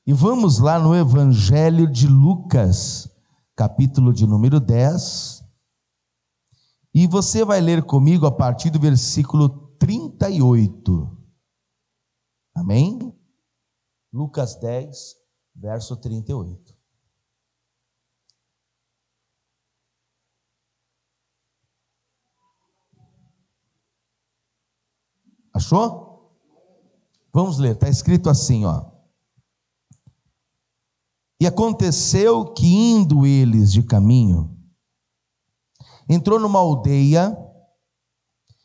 E vamos lá no Evangelho de Lucas, capítulo de número 10. E você vai ler comigo a partir do versículo 38. Amém? Lucas 10, verso 38. Achou? Vamos ler, está escrito assim, ó. E aconteceu que, indo eles de caminho, entrou numa aldeia,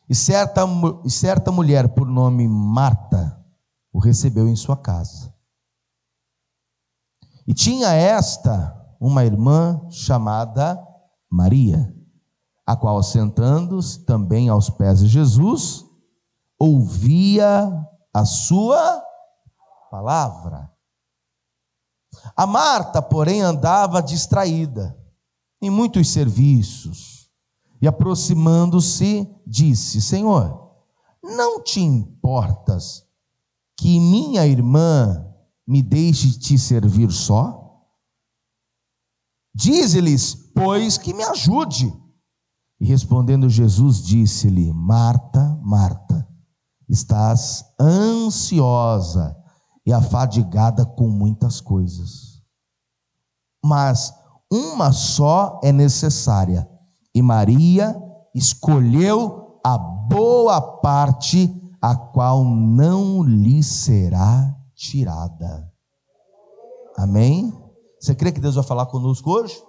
e certa mulher, por nome Marta, o recebeu em sua casa. E tinha esta uma irmã chamada Maria, a qual, sentando-se também aos pés de Jesus, ouvia a sua palavra. A Marta, porém, andava distraída em muitos serviços, e aproximando-se, disse: Senhor, não te importas que minha irmã me deixe te servir só? Dize-lhes, pois, que me ajude. E respondendo Jesus, disse-lhe: Marta, Marta, estás ansiosa e afadigada com muitas coisas, mas uma só é necessária, e Maria escolheu a boa parte, a qual não lhe será tirada. Amém? Você crê que Deus vai falar conosco hoje?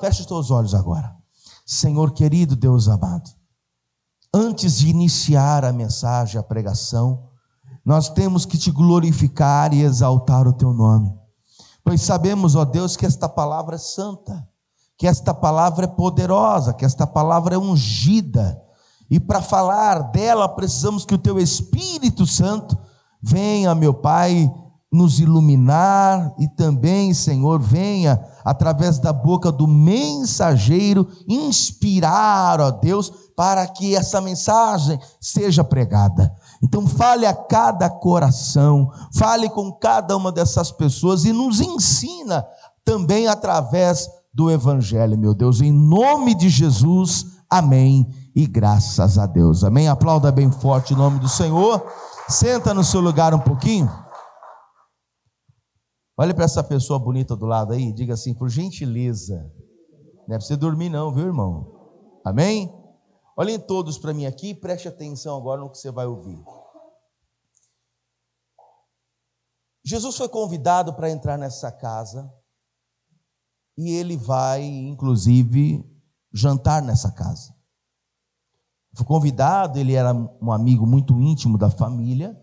Feche os teus olhos agora. Senhor querido, Deus amado, antes de iniciar a mensagem, a pregação, nós temos que te glorificar e exaltar o teu nome, pois sabemos, ó Deus, que esta palavra é santa, que esta palavra é poderosa, que esta palavra é ungida, e para falar dela precisamos que o teu Espírito Santo venha, meu Pai, nos iluminar, e também, Senhor, venha através da boca do mensageiro inspirar, ó Deus, para que essa mensagem seja pregada. Então fale a cada coração, fale com cada uma dessas pessoas e nos ensina também através do Evangelho, meu Deus, em nome de Jesus, amém e graças a Deus, amém. Aplauda bem forte o nome do Senhor. Senta no seu lugar um pouquinho. Olha para essa pessoa bonita do lado aí, diga assim: por gentileza, não é para você dormir não, viu, irmão? Amém? Olhem todos para mim aqui, preste atenção agora no que você vai ouvir. Jesus foi convidado para entrar nessa casa, e ele vai, inclusive, jantar nessa casa. Foi convidado, ele era um amigo muito íntimo da família,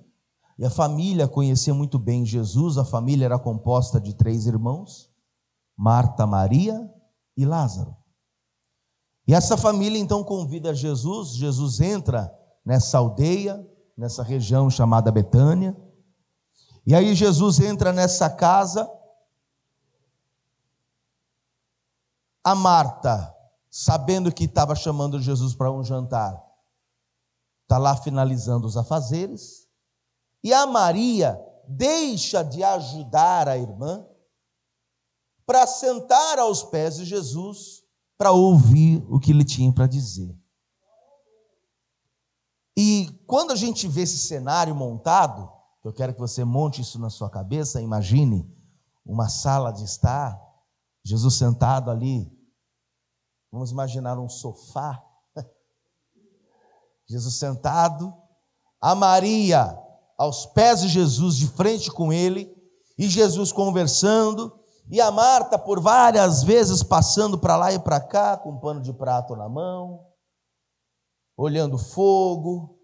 e a família conhecia muito bem Jesus. A família era composta de 3 irmãos, Marta, Maria e Lázaro. E essa família então convida Jesus. Jesus entra nessa aldeia, nessa região chamada Betânia, e aí Jesus entra nessa casa. A Marta, sabendo que estava chamando Jesus para um jantar, está lá finalizando os afazeres, e a Maria deixa de ajudar a irmã para sentar aos pés de Jesus, para ouvir o que ele tinha para dizer. E quando a gente vê esse cenário montado, eu quero que você monte isso na sua cabeça, imagine uma sala de estar, Jesus sentado ali, vamos imaginar um sofá, Jesus sentado, a Maria aos pés de Jesus, de frente com ele, e Jesus conversando, e a Marta por várias vezes passando para lá e para cá, com um pano de prato na mão, olhando fogo,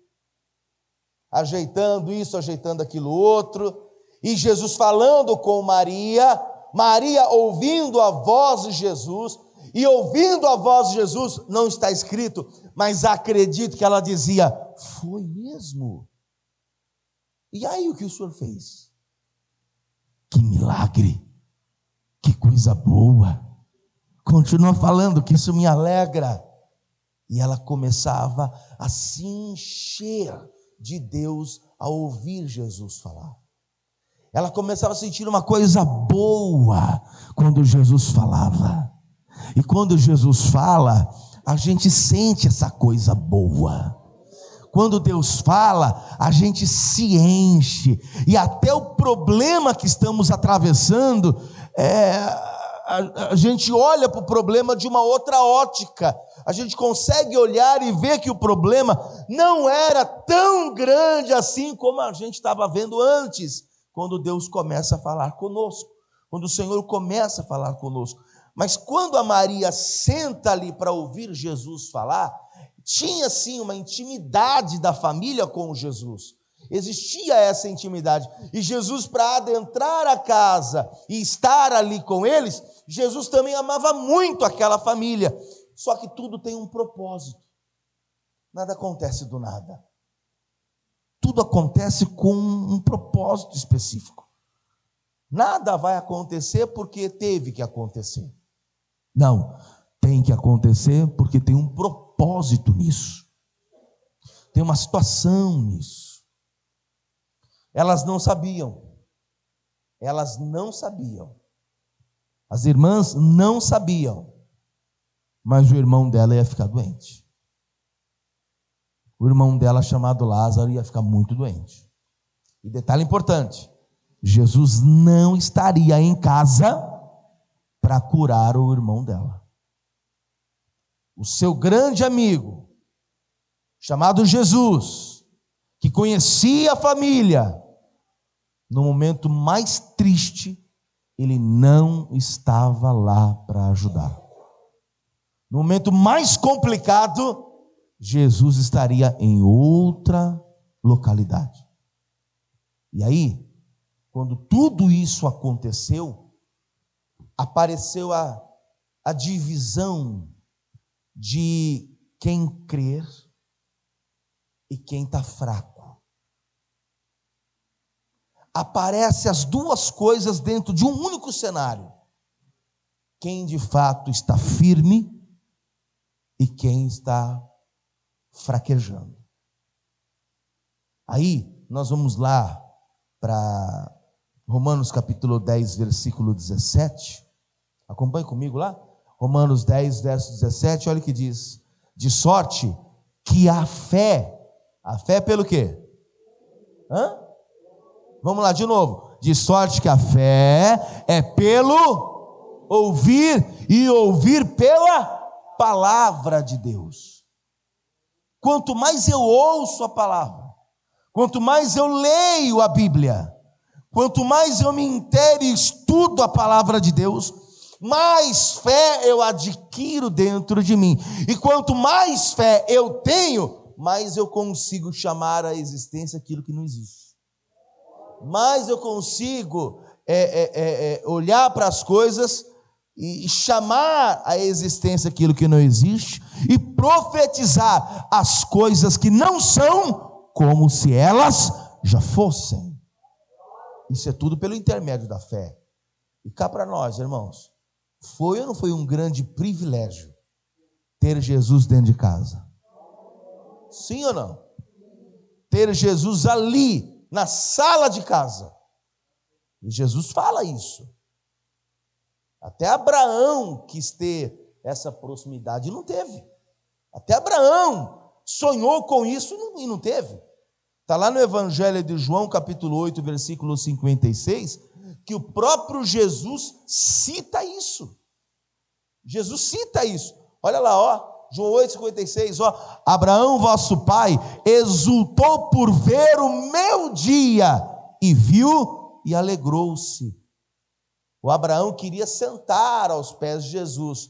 ajeitando isso, ajeitando aquilo outro, e Jesus falando com Maria, Maria ouvindo a voz de Jesus, e ouvindo a voz de Jesus, não está escrito, mas acredito que ela dizia: foi mesmo? E aí o que o senhor fez? Que milagre, que coisa boa, continua falando que isso me alegra. E ela começava a se encher de Deus ao ouvir Jesus falar. Ela começava a sentir uma coisa boa quando Jesus falava. E quando Jesus fala, a gente sente essa coisa boa. Quando Deus fala, a gente se enche. E até o problema que estamos atravessando, a gente olha para o problema de uma outra ótica. A gente consegue olhar e ver que o problema não era tão grande assim como a gente estava vendo antes, quando Deus começa a falar conosco, quando o Senhor começa a falar conosco. Mas quando a Maria senta ali para ouvir Jesus falar, tinha sim uma intimidade da família com Jesus. Existia essa intimidade. E Jesus, para adentrar a casa e estar ali com eles, Jesus também amava muito aquela família. Só que tudo tem um propósito. Nada acontece do nada. Tudo acontece com um propósito específico. Nada vai acontecer porque teve que acontecer. Não, tem que acontecer porque tem um propósito nisso. Tem uma situação nisso. Elas não sabiam. Elas não sabiam. As irmãs não sabiam. Mas o irmão dela ia ficar doente. O irmão dela, chamado Lázaro, ia ficar muito doente. E detalhe importante: Jesus não estaria em casa para curar o irmão dela. O seu grande amigo, chamado Jesus, que conhecia a família, no momento mais triste, ele não estava lá para ajudar. No momento mais complicado, Jesus estaria em outra localidade. E aí, quando tudo isso aconteceu, apareceu a divisão de quem crer e quem está fraco. Aparecem as duas coisas dentro de um único cenário. Quem de fato está firme e quem está fraquejando. Aí, nós vamos lá para Romanos capítulo 10, versículo 17. Acompanhe comigo lá. Romanos 10, verso 17, olha o que diz: de sorte que a fé pelo quê? Vamos lá de novo. De sorte que a fé é pelo ouvir, e ouvir pela palavra de Deus. Quanto mais eu ouço a palavra, quanto mais eu leio a Bíblia, quanto mais eu me inteiro e estudo a palavra de Deus, mais fé eu adquiro dentro de mim. E quanto mais fé eu tenho, mais eu consigo chamar à existência aquilo que não existe. Mais eu consigo olhar para as coisas e chamar à existência aquilo que não existe, e profetizar as coisas que não são como se elas já fossem. Isso é tudo pelo intermédio da fé. E cá para nós, irmãos, foi ou não foi um grande privilégio ter Jesus dentro de casa? Sim ou não? Ter Jesus ali, na sala de casa. E Jesus fala isso. Até Abraão quis ter essa proximidade e não teve. Até Abraão sonhou com isso e não teve. Está lá no Evangelho de João, capítulo 8, versículo 56, que o próprio Jesus cita isso. Jesus cita isso. Olha lá, ó, João 8, 56, ó. Abraão, vosso pai, exultou por ver o meu dia, e viu e alegrou-se. O Abraão queria sentar aos pés de Jesus,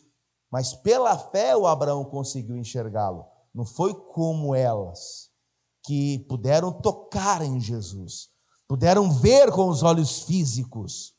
mas pela fé o Abraão conseguiu enxergá-lo. Não foi como elas, que puderam tocar em Jesus, puderam ver com os olhos físicos.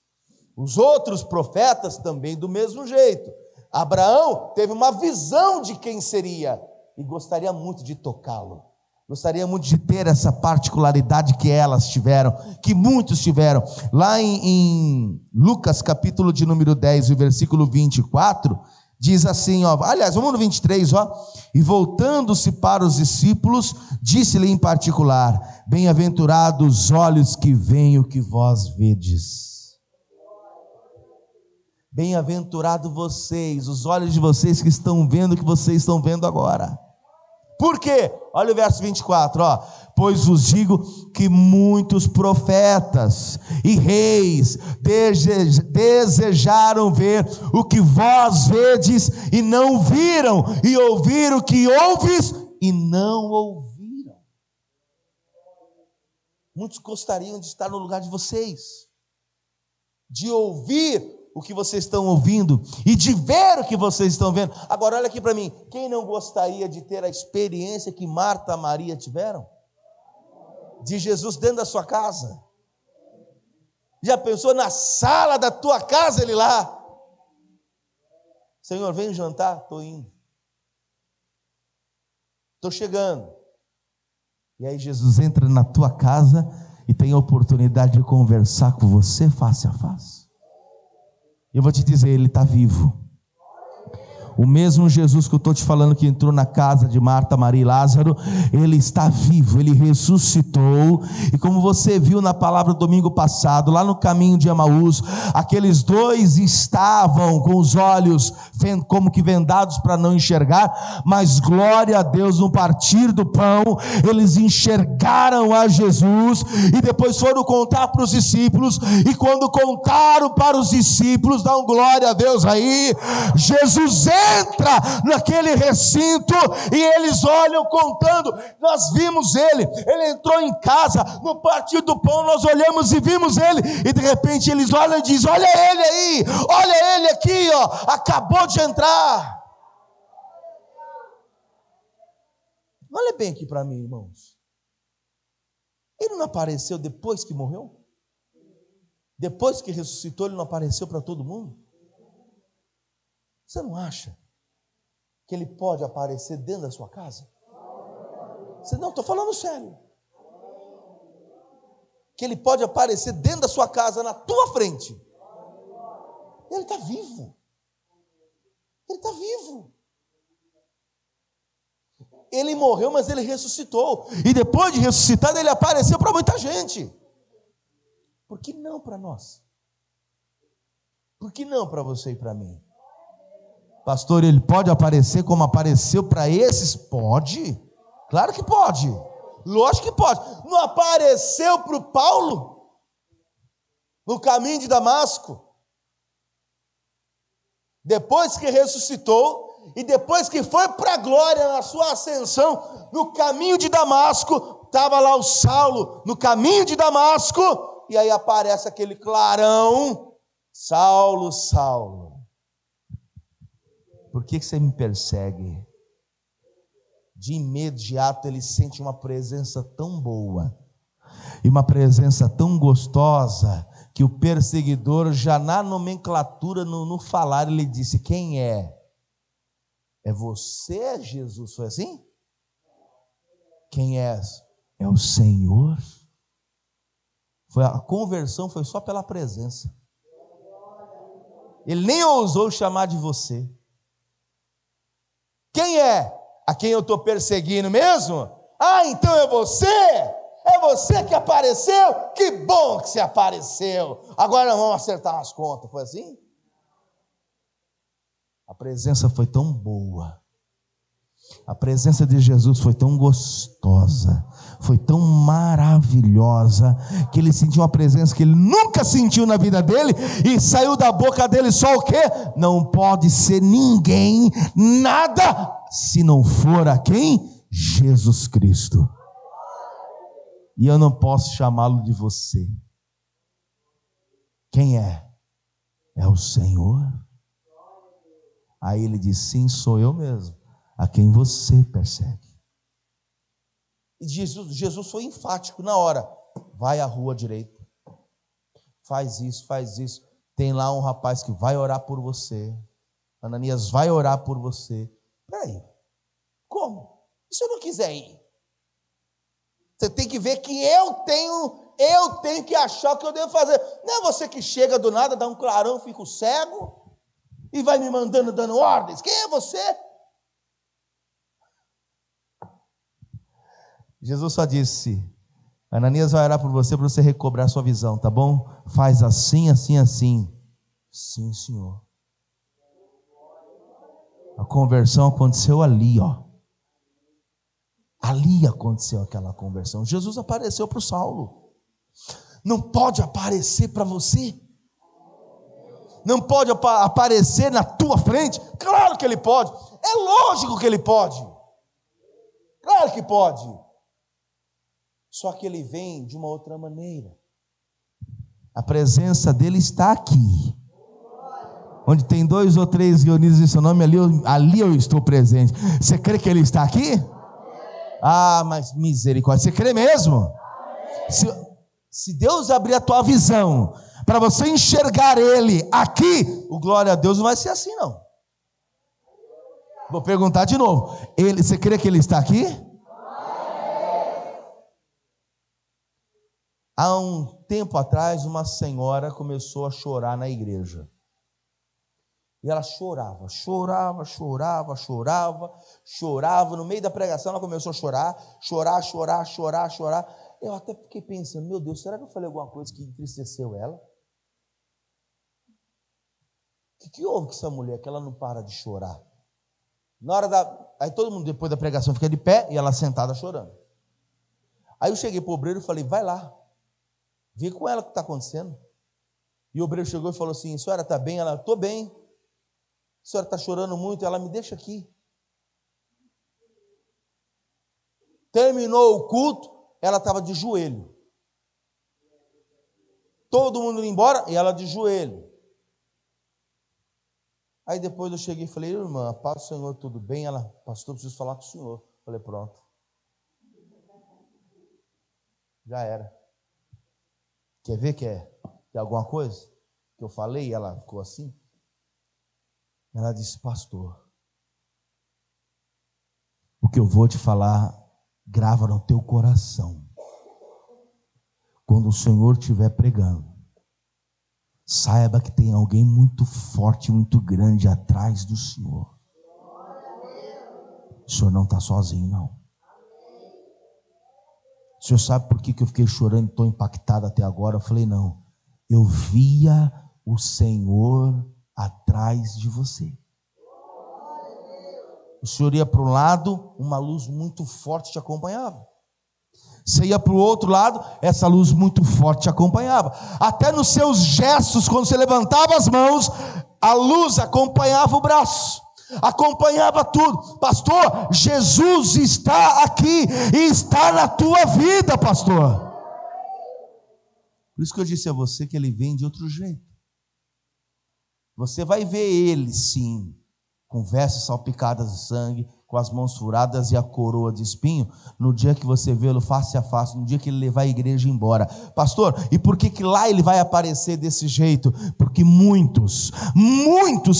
Os outros profetas também do mesmo jeito. Abraão teve uma visão de quem seria e gostaria muito de tocá-lo. Gostaria muito de ter essa particularidade que elas tiveram, que muitos tiveram. Lá em Lucas, capítulo de número 10, o versículo 24, Diz assim, ó, aliás, vamos no 23, ó. E voltando-se para os discípulos, disse-lhe em particular: bem-aventurados os olhos que veem o que vós vedes. Bem-aventurado vocês, os olhos de vocês que estão vendo o que vocês estão vendo agora. Por quê? Olha o verso 24, ó. Pois vos digo que muitos profetas e reis desejaram ver o que vós vedes e não viram, e ouvir o que ouves e não ouviram. Muitos gostariam de estar no lugar de vocês, de ouvir o que vocês estão ouvindo e de ver o que vocês estão vendo. Agora olha aqui para mim, quem não gostaria de ter a experiência que Marta e Maria tiveram? De Jesus dentro da sua casa. Já pensou na sala da tua casa, ele lá? Senhor, vem jantar? Estou indo, estou chegando. E aí Jesus entra na tua casa e tem a oportunidade de conversar com você face a face. Eu vou te dizer, ele está vivo. O mesmo Jesus que eu estou te falando que entrou na casa de Marta, Maria e Lázaro, ele está vivo, ele ressuscitou. E como você viu na palavra do domingo passado, lá no caminho de Emaús, aqueles dois estavam com os olhos como que vendados para não enxergar, mas glória a Deus, no partir do pão, eles enxergaram a Jesus, e depois foram contar para os discípulos, e quando contaram para os discípulos, dá um glória a Deus aí, Jesus entra naquele recinto e eles olham contando. Nós vimos ele entrou em casa, no partir do pão nós olhamos e vimos ele, e de repente eles olham e dizem: olha ele aí, olha ele aqui, ó, acabou de entrar. Olha bem aqui para mim, irmãos, ele não apareceu depois que morreu? Depois que ressuscitou, ele não apareceu para todo mundo? Você não acha que ele pode aparecer dentro da sua casa? Você não, estou falando sério. Que ele pode aparecer dentro da sua casa, na tua frente. Ele está vivo. Ele está vivo. Ele morreu, mas ele ressuscitou. E depois de ressuscitado, ele apareceu para muita gente. Por que não para nós? Por que não para você e para mim? Pastor, ele pode aparecer como apareceu para esses? Pode, claro que pode, lógico que pode. Não apareceu para o Paulo no caminho de Damasco? Depois que ressuscitou e depois que foi para a glória na sua ascensão, no caminho de Damasco, estava lá o Saulo no caminho de Damasco, e aí aparece aquele clarão: Saulo, Saulo, por que você me persegue? De imediato ele sente uma presença tão boa, e uma presença tão gostosa, que o perseguidor, já na nomenclatura, no falar, ele disse: quem é? É você, Jesus? Foi assim? Quem é? É o Senhor. A conversão foi só pela presença. Ele nem ousou chamar de você. Quem é? A quem eu estou perseguindo mesmo? Ah, então é você? É você que apareceu? Que bom que você apareceu. Agora vamos acertar as contas. Foi assim? A presença foi tão boa. A presença de Jesus foi tão gostosa, foi tão maravilhosa, que ele sentiu uma presença que ele nunca sentiu na vida dele, e saiu da boca dele só o quê? Não pode ser ninguém, nada, se não for a quem? Jesus Cristo. E eu não posso chamá-lo de você. Quem é? É o Senhor. Aí ele diz: sim, sou eu mesmo, a quem você persegue. E Jesus foi enfático na hora: vai à rua direita, faz isso, tem lá um rapaz que vai orar por você, Ananias vai orar por você. Peraí, como? E se eu não quiser ir? Você tem que ver que eu tenho que achar o que eu devo fazer. Não é você que chega do nada, dá um clarão, fica cego. E vai me mandando, dando ordens. Quem é você? Jesus só disse: Ananias vai orar por você para você recobrar sua visão, tá bom? Faz assim, assim, assim. Sim, Senhor. A conversão aconteceu ali, ó. Ali aconteceu aquela conversão. Jesus apareceu para o Saulo. Não pode aparecer para você? Não pode aparecer na tua frente? Claro que ele pode. É lógico que ele pode. Claro que pode. Só que ele vem de uma outra maneira. A presença dele está aqui. Onde tem 2 ou 3 reunidos em seu nome, ali eu estou presente. Você crê que ele está aqui? Ah, mas misericórdia. Você crê mesmo? Se Deus abrir a tua visão para você enxergar ele aqui, o glória a Deus não vai ser assim não. Vou perguntar de novo. Você crê que ele está aqui? Há um tempo atrás, uma senhora começou a chorar na igreja. E ela chorava. No meio da pregação ela começou a chorar. Eu até fiquei pensando, meu Deus, será que eu falei alguma coisa que entristeceu ela? O que houve com essa mulher que ela não para de chorar? Aí todo mundo depois da pregação fica de pé e ela sentada chorando. Aí eu cheguei para o obreiro e falei, vai lá, vê com ela o que está acontecendo. E o obreiro chegou e falou assim, a senhora está bem? Ela, estou bem. A senhora está chorando muito? Ela, me deixa aqui. Terminou o culto, ela estava de joelho. Todo mundo indo embora e ela de joelho. Aí depois eu cheguei e falei, irmã, paz do Senhor, tudo bem? Ela, pastor, preciso falar com o senhor. Falei, pronto. Já era. Quer ver que é alguma coisa que eu falei e ela ficou assim? Ela disse, pastor, o que eu vou te falar, grava no teu coração. Quando o Senhor estiver pregando, saiba que tem alguém muito forte, muito grande atrás do Senhor. O Senhor não está sozinho, não. O Senhor sabe por que eu fiquei chorando e estou impactado até agora? Eu falei, não. Eu via o Senhor atrás de você. O Senhor ia para um lado, uma luz muito forte te acompanhava. Você ia para o outro lado, essa luz muito forte te acompanhava. Até nos seus gestos, quando você levantava as mãos, a luz acompanhava o braço, acompanhava tudo. Pastor, Jesus está aqui e está na tua vida, pastor. Por isso que eu disse a você que ele vem de outro jeito. Você vai ver ele, sim, com vestes salpicadas de sangue, com as mãos furadas e a coroa de espinho, no dia que você vê-lo face a face, no dia que ele levar a igreja embora. Pastor, e por que lá ele vai aparecer desse jeito? Porque muitos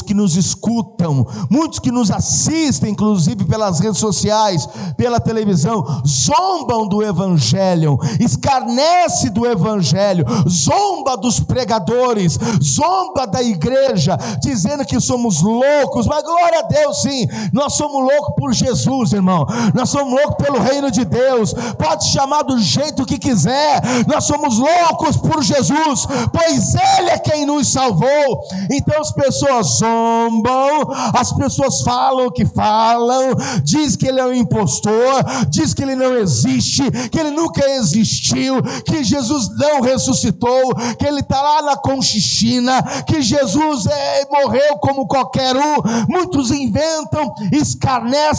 que nos escutam, muitos que nos assistem, inclusive pelas redes sociais, pela televisão, zombam do evangelho, escarnece do evangelho, zomba dos pregadores, zomba da igreja, dizendo que somos loucos. Mas glória a Deus, sim, nós somos loucos por Jesus, irmão. Nós somos loucos pelo reino de Deus. Pode chamar do jeito que quiser. Nós somos loucos por Jesus, pois Ele é quem nos salvou. Então as pessoas zombam, as pessoas falam o que falam, diz que ele é um impostor, diz que ele não existe, que ele nunca existiu, que Jesus não ressuscitou, que ele está lá na Conchichina, que Jesus morreu como qualquer um. Muitos inventam, escarnecem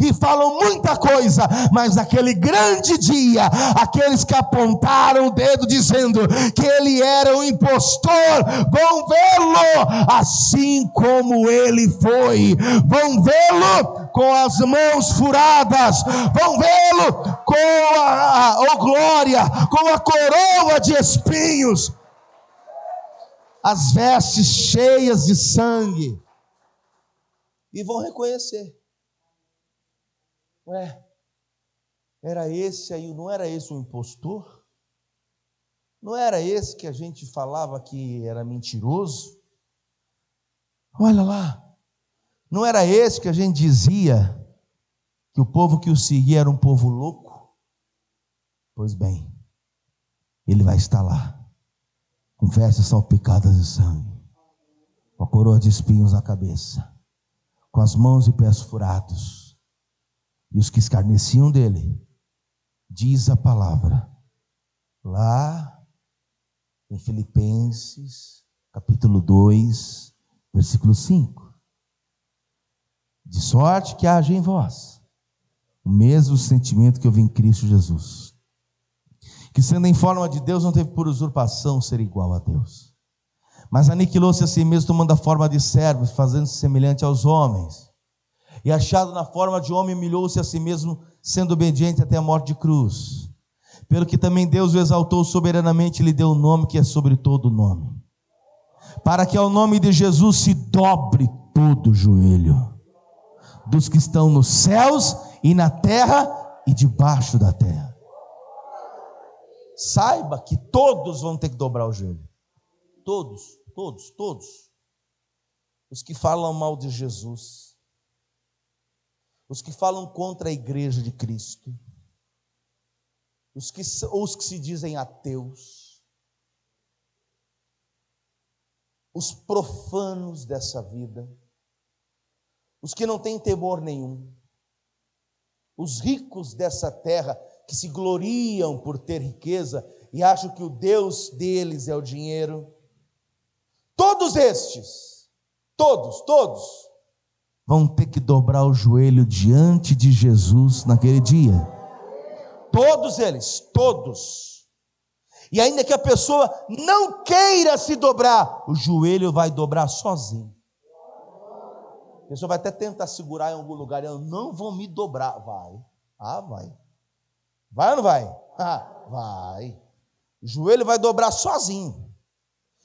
e falam muita coisa, mas naquele grande dia, aqueles que apontaram o dedo dizendo que ele era um impostor, vão vê-lo assim como ele foi, vão vê-lo com as mãos furadas, vão vê-lo com a glória, com a coroa de espinhos, as vestes cheias de sangue, e vão reconhecer. Ué, era esse aí, não era esse o impostor? Não era esse que a gente falava que era mentiroso? Olha lá, não era esse que a gente dizia que o povo que o seguia era um povo louco? Pois bem, ele vai estar lá, com vestes salpicadas de sangue, com a coroa de espinhos na cabeça, com as mãos e pés furados, e os que escarneciam dele, diz a palavra, lá em Filipenses, capítulo 2, versículo 5, de sorte que haja em vós o mesmo sentimento que houve em Cristo Jesus, que sendo em forma de Deus, não teve por usurpação ser igual a Deus, mas aniquilou-se a si mesmo, tomando a forma de servo, fazendo-se semelhante aos homens, e achado na forma de homem, humilhou-se a si mesmo, sendo obediente até a morte de cruz, pelo que também Deus o exaltou soberanamente e lhe deu o nome que é sobre todo nome, para que ao nome de Jesus se dobre todo o joelho, dos que estão nos céus e na terra e debaixo da terra. Saiba que todos vão ter que dobrar o joelho. Todos. Os que falam mal de Jesus, os que falam contra a igreja de Cristo, os que se dizem ateus, os profanos dessa vida, os que não têm temor nenhum, os ricos dessa terra que se gloriam por ter riqueza e acham que o Deus deles é o dinheiro, todos estes, todos, vão ter que dobrar o joelho diante de Jesus naquele dia. Todos eles, todos. E ainda que a pessoa não queira se dobrar, o joelho vai dobrar sozinho. A pessoa vai até tentar segurar em algum lugar, eu não vou me dobrar. Vai. Vai ou não vai? Vai. O joelho vai dobrar sozinho.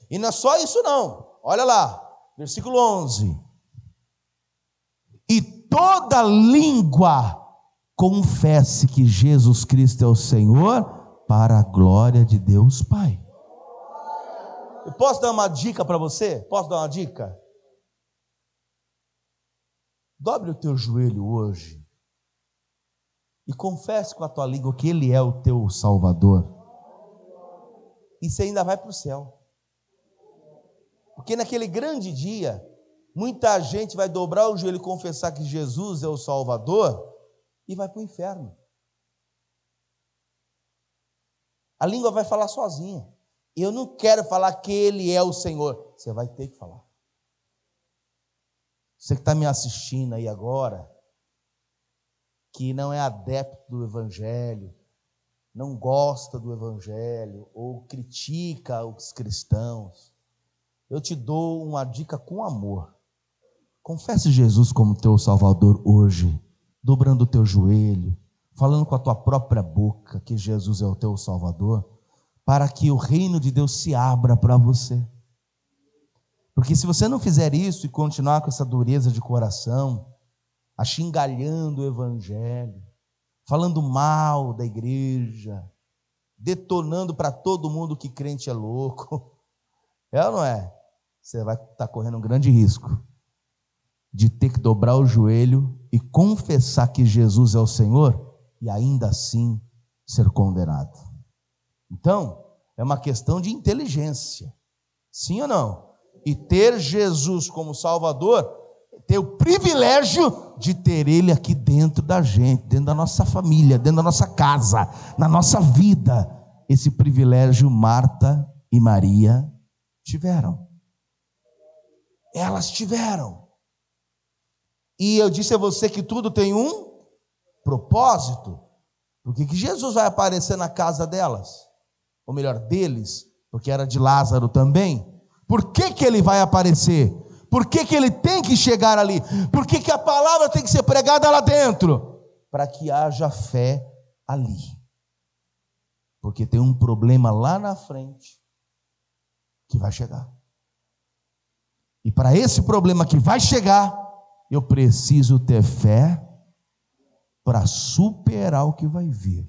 E não é só isso não. Olha lá, versículo 11. E toda língua confesse que Jesus Cristo é o Senhor, para a glória de Deus Pai. Eu posso dar uma dica para você? Posso dar uma dica? Dobre o teu joelho hoje e confesse com a tua língua que Ele é o teu Salvador. E você ainda vai para o céu. Porque naquele grande dia, muita gente vai dobrar o joelho e confessar que Jesus é o Salvador e vai para o inferno. A língua vai falar sozinha. Eu não quero falar que Ele é o Senhor. Você vai ter que falar. Você que está me assistindo aí agora, que não é adepto do Evangelho, não gosta do Evangelho, ou critica os cristãos, eu te dou uma dica com amor. Confesse Jesus como teu Salvador hoje, dobrando o teu joelho, falando com a tua própria boca que Jesus é o teu Salvador, para que o reino de Deus se abra para você. Porque se você não fizer isso e continuar com essa dureza de coração, achingalhando o Evangelho, falando mal da igreja, detonando para todo mundo que crente é louco, é ou não é? Você vai estar correndo um grande risco de ter que dobrar o joelho e confessar que Jesus é o Senhor e ainda assim ser condenado. Então, é uma questão de inteligência, sim ou não? E ter Jesus como Salvador, ter o privilégio de ter Ele aqui dentro da gente, dentro da nossa família, dentro da nossa casa, na nossa vida. Esse privilégio Marta e Maria tiveram. Elas tiveram. E eu disse a você que tudo tem um propósito. Por que Jesus vai aparecer na casa delas? Ou melhor, deles, porque era de Lázaro também. Por que ele vai aparecer? Por que ele tem que chegar ali? Por que a palavra tem que ser pregada lá dentro? Para que haja fé ali. Porque tem um problema lá na frente que vai chegar. E para esse problema que vai chegar, eu preciso ter fé para superar o que vai vir.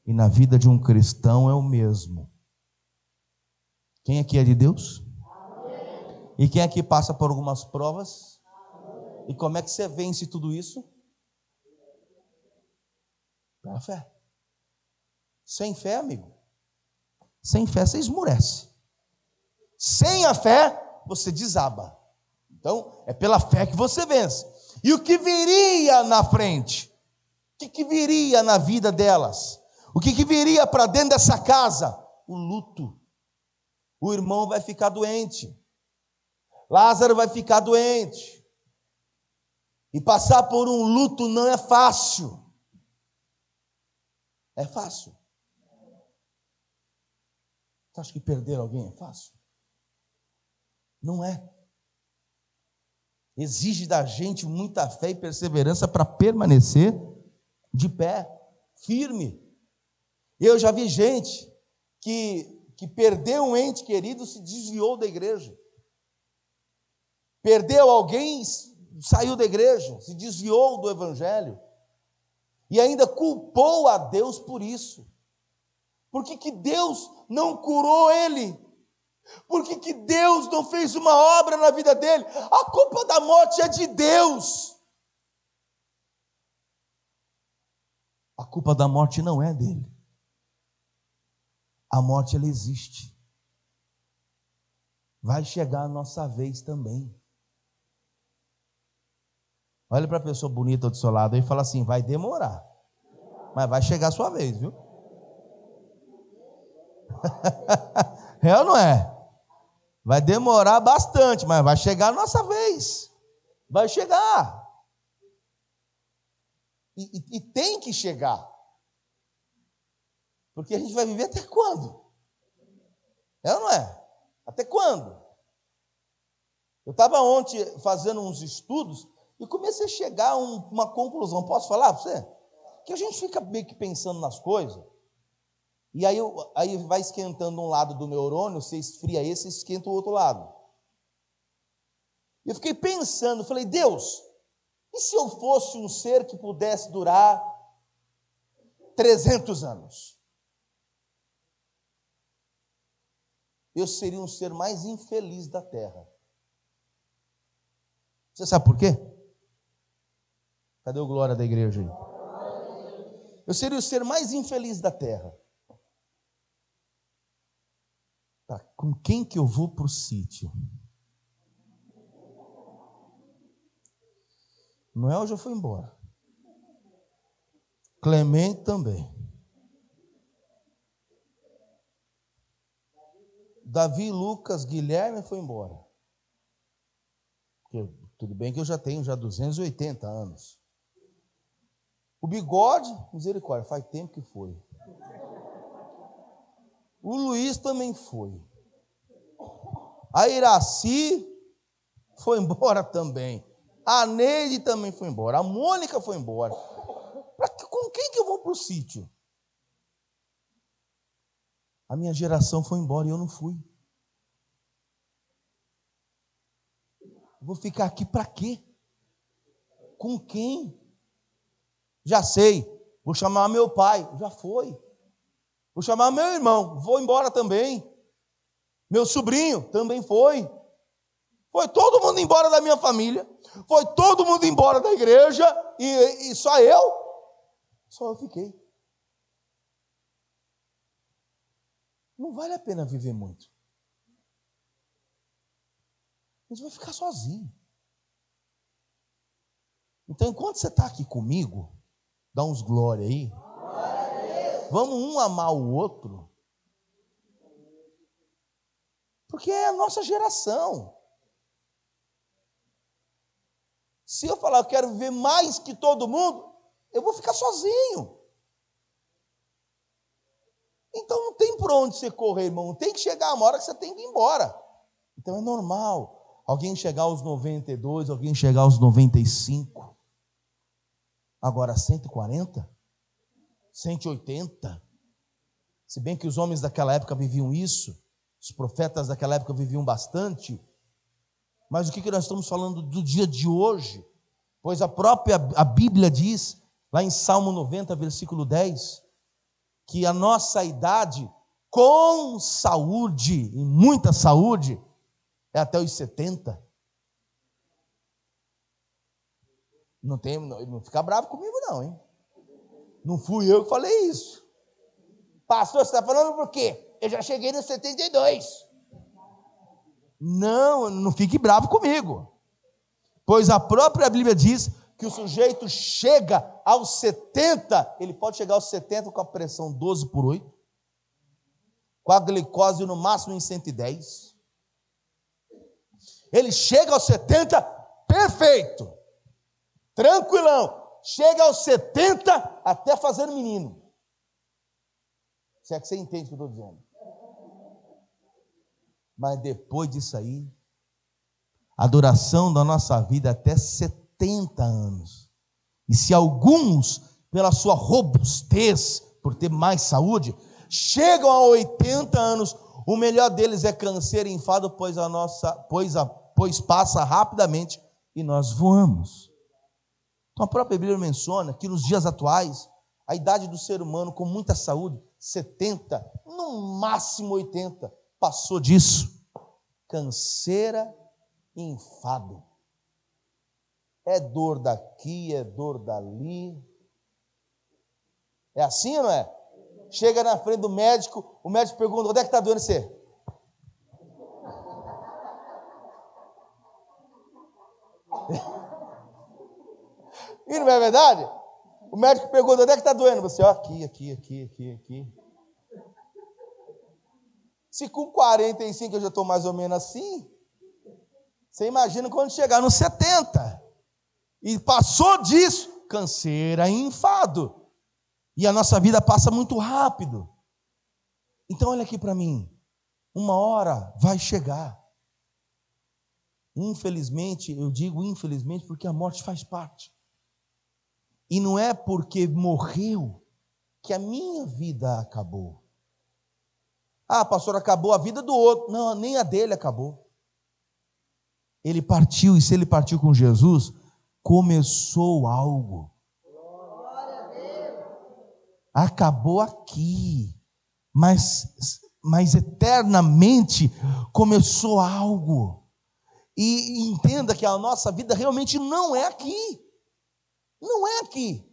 E na vida de um cristão é o mesmo. Quem aqui é de Deus? E quem aqui passa por algumas provas? E como é que você vence tudo isso? Pela fé. Sem fé, amigo, sem fé você esmurece. Sem a fé, você desaba. Então, é pela fé que você vence. E o que viria na frente? O que viria na vida delas? O que viria para dentro dessa casa? O luto. O irmão vai ficar doente. Lázaro vai ficar doente. E passar por um luto não é fácil. É fácil. Você acha que perder alguém é fácil? Não é. Exige da gente muita fé e perseverança para permanecer de pé, firme. Eu já vi gente que perdeu um ente querido, se desviou da igreja. Perdeu alguém, saiu da igreja, se desviou do evangelho. E ainda culpou a Deus por isso. Por que Deus não curou ele? Por que Deus não fez uma obra na vida dele? A culpa da morte é de Deus. A culpa da morte não é dele. A morte, ela existe. Vai chegar a nossa vez também. Olha para a pessoa bonita do seu lado e fala assim: vai demorar, mas vai chegar a sua vez, viu? É ou não é? Vai demorar bastante, mas vai chegar a nossa vez. Vai chegar. E tem que chegar. Porque a gente vai viver até quando? É ou não é? Até quando? Eu estava ontem fazendo uns estudos e comecei a chegar a uma conclusão. Posso falar para você? Que a gente fica meio que pensando nas coisas. E aí vai esquentando um lado do neurônio, você esfria esse, esquenta o outro lado. Eu fiquei pensando, falei: Deus, e se eu fosse um ser que pudesse durar 300 anos? Eu seria um ser mais infeliz da terra. Você sabe por quê? Cadê o glória da igreja aí? Eu seria o ser mais infeliz da terra. Tá, com quem que eu vou para o sítio? Noel já foi embora. Clemente também. Davi, Lucas, Guilherme foi embora. Porque, tudo bem que eu já tenho 280 anos. O Bigode, misericórdia, faz tempo que foi. O Luiz também foi. A Iraci foi embora também. A Neide também foi embora. A Mônica foi embora. Com quem que eu vou para o sítio? A minha geração foi embora e eu não fui. Vou ficar aqui para quê? Com quem? Já sei. Vou chamar meu pai. Já foi. Vou chamar meu irmão. Vou embora também. Meu sobrinho também foi. Foi todo mundo embora da minha família. Foi todo mundo embora da igreja. E só eu fiquei. Não vale a pena viver muito. A gente vai ficar sozinho. Então, enquanto você está aqui comigo, dá uns glória aí. Vamos um amar o outro. Porque é a nossa geração. Se eu falar, eu quero viver mais que todo mundo, eu vou ficar sozinho. Então não tem por onde você correr, irmão. Tem que chegar uma hora que você tem que ir embora. Então é normal. Alguém chegar aos 92, alguém chegar aos 95. Agora 140? 180? Se bem que os homens daquela época viviam isso, os profetas daquela época viviam bastante. Mas o que nós estamos falando do dia de hoje? Pois a Bíblia diz, lá em Salmo 90, versículo 10, que a nossa idade, com saúde, e muita saúde, É até os 70? Não fica bravo comigo não, hein? Não fui eu que falei isso. Pastor, você está falando por quê? Eu já cheguei nos 72. Não fique bravo comigo. Pois a própria Bíblia diz que o sujeito chega aos 70, ele pode chegar aos 70 com a pressão 12/8, com a glicose no máximo em 110. Ele chega aos 70 perfeito, tranquilão. Chega aos 70 até fazendo menino. Se é que você entende o que eu estou dizendo. Mas depois disso aí, a duração da nossa vida é até 70 anos. E se alguns, pela sua robustez, por ter mais saúde, chegam a 80 anos, o melhor deles é canseiro e enfado, pois passa rapidamente e nós voamos. Então a própria Bíblia menciona que nos dias atuais, a idade do ser humano com muita saúde, 70, no máximo 80, passou disso. Canseira e enfado. É dor daqui, é dor dali. É assim ou não é? Chega na frente do médico, o médico pergunta: onde é que está doendo você? E não é verdade? O médico pergunta: onde é que está doendo você? Ó, aqui. Se com 45 eu já estou mais ou menos assim, você imagina quando chegar nos 70. E passou disso, canseira e enfado. E a nossa vida passa muito rápido. Então olha aqui para mim. Uma hora vai chegar. Infelizmente, eu digo infelizmente porque a morte faz parte. E não é porque morreu que a minha vida acabou. Ah, pastor, acabou a vida do outro. Não, nem a dele acabou. Ele partiu, e se ele partiu com Jesus, começou algo. Acabou aqui, mas eternamente começou algo. E entenda que a nossa vida realmente não é aqui. Não é aqui.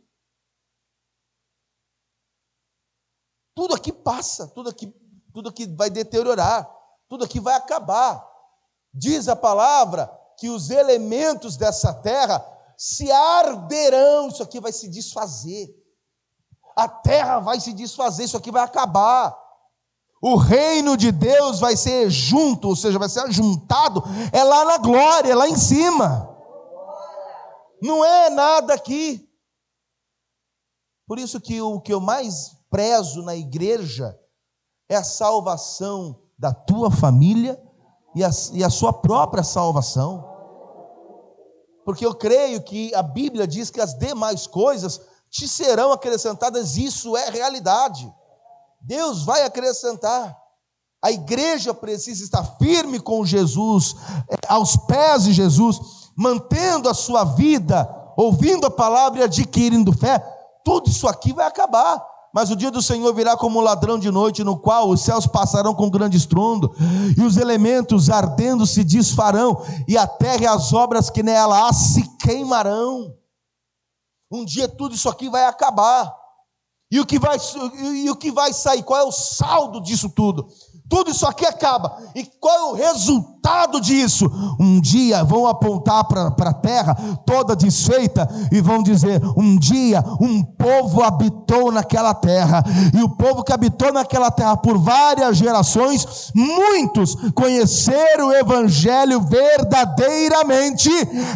Tudo aqui passa, tudo aqui vai deteriorar, tudo aqui vai acabar. Diz a palavra que os elementos dessa terra se arderão, isso aqui vai se desfazer. A terra vai se desfazer, isso aqui vai acabar. O reino de Deus vai ser junto, ou seja, vai ser ajuntado, é lá na glória, é lá em cima. Não é nada aqui. Por isso que o que eu mais prezo na igreja é a salvação da tua família e a sua própria salvação. Porque eu creio que a Bíblia diz que as demais coisas te serão acrescentadas, isso é realidade. Deus vai acrescentar. A igreja precisa estar firme com Jesus, aos pés de Jesus, mantendo a sua vida, ouvindo a palavra e adquirindo fé. Tudo isso aqui vai acabar. Mas o dia do Senhor virá como um ladrão de noite, no qual os céus passarão com grande estrondo, e os elementos ardendo se desfarão, e a terra e as obras que nela há se queimarão. Um dia tudo isso aqui vai acabar. E o que vai sair? Qual é o saldo disso tudo? Tudo isso aqui acaba. E qual é o resultado disso? Um dia vão apontar para a terra toda desfeita e vão dizer: um dia um povo habitou naquela terra. E o povo que habitou naquela terra por várias gerações, muitos conheceram o evangelho verdadeiramente,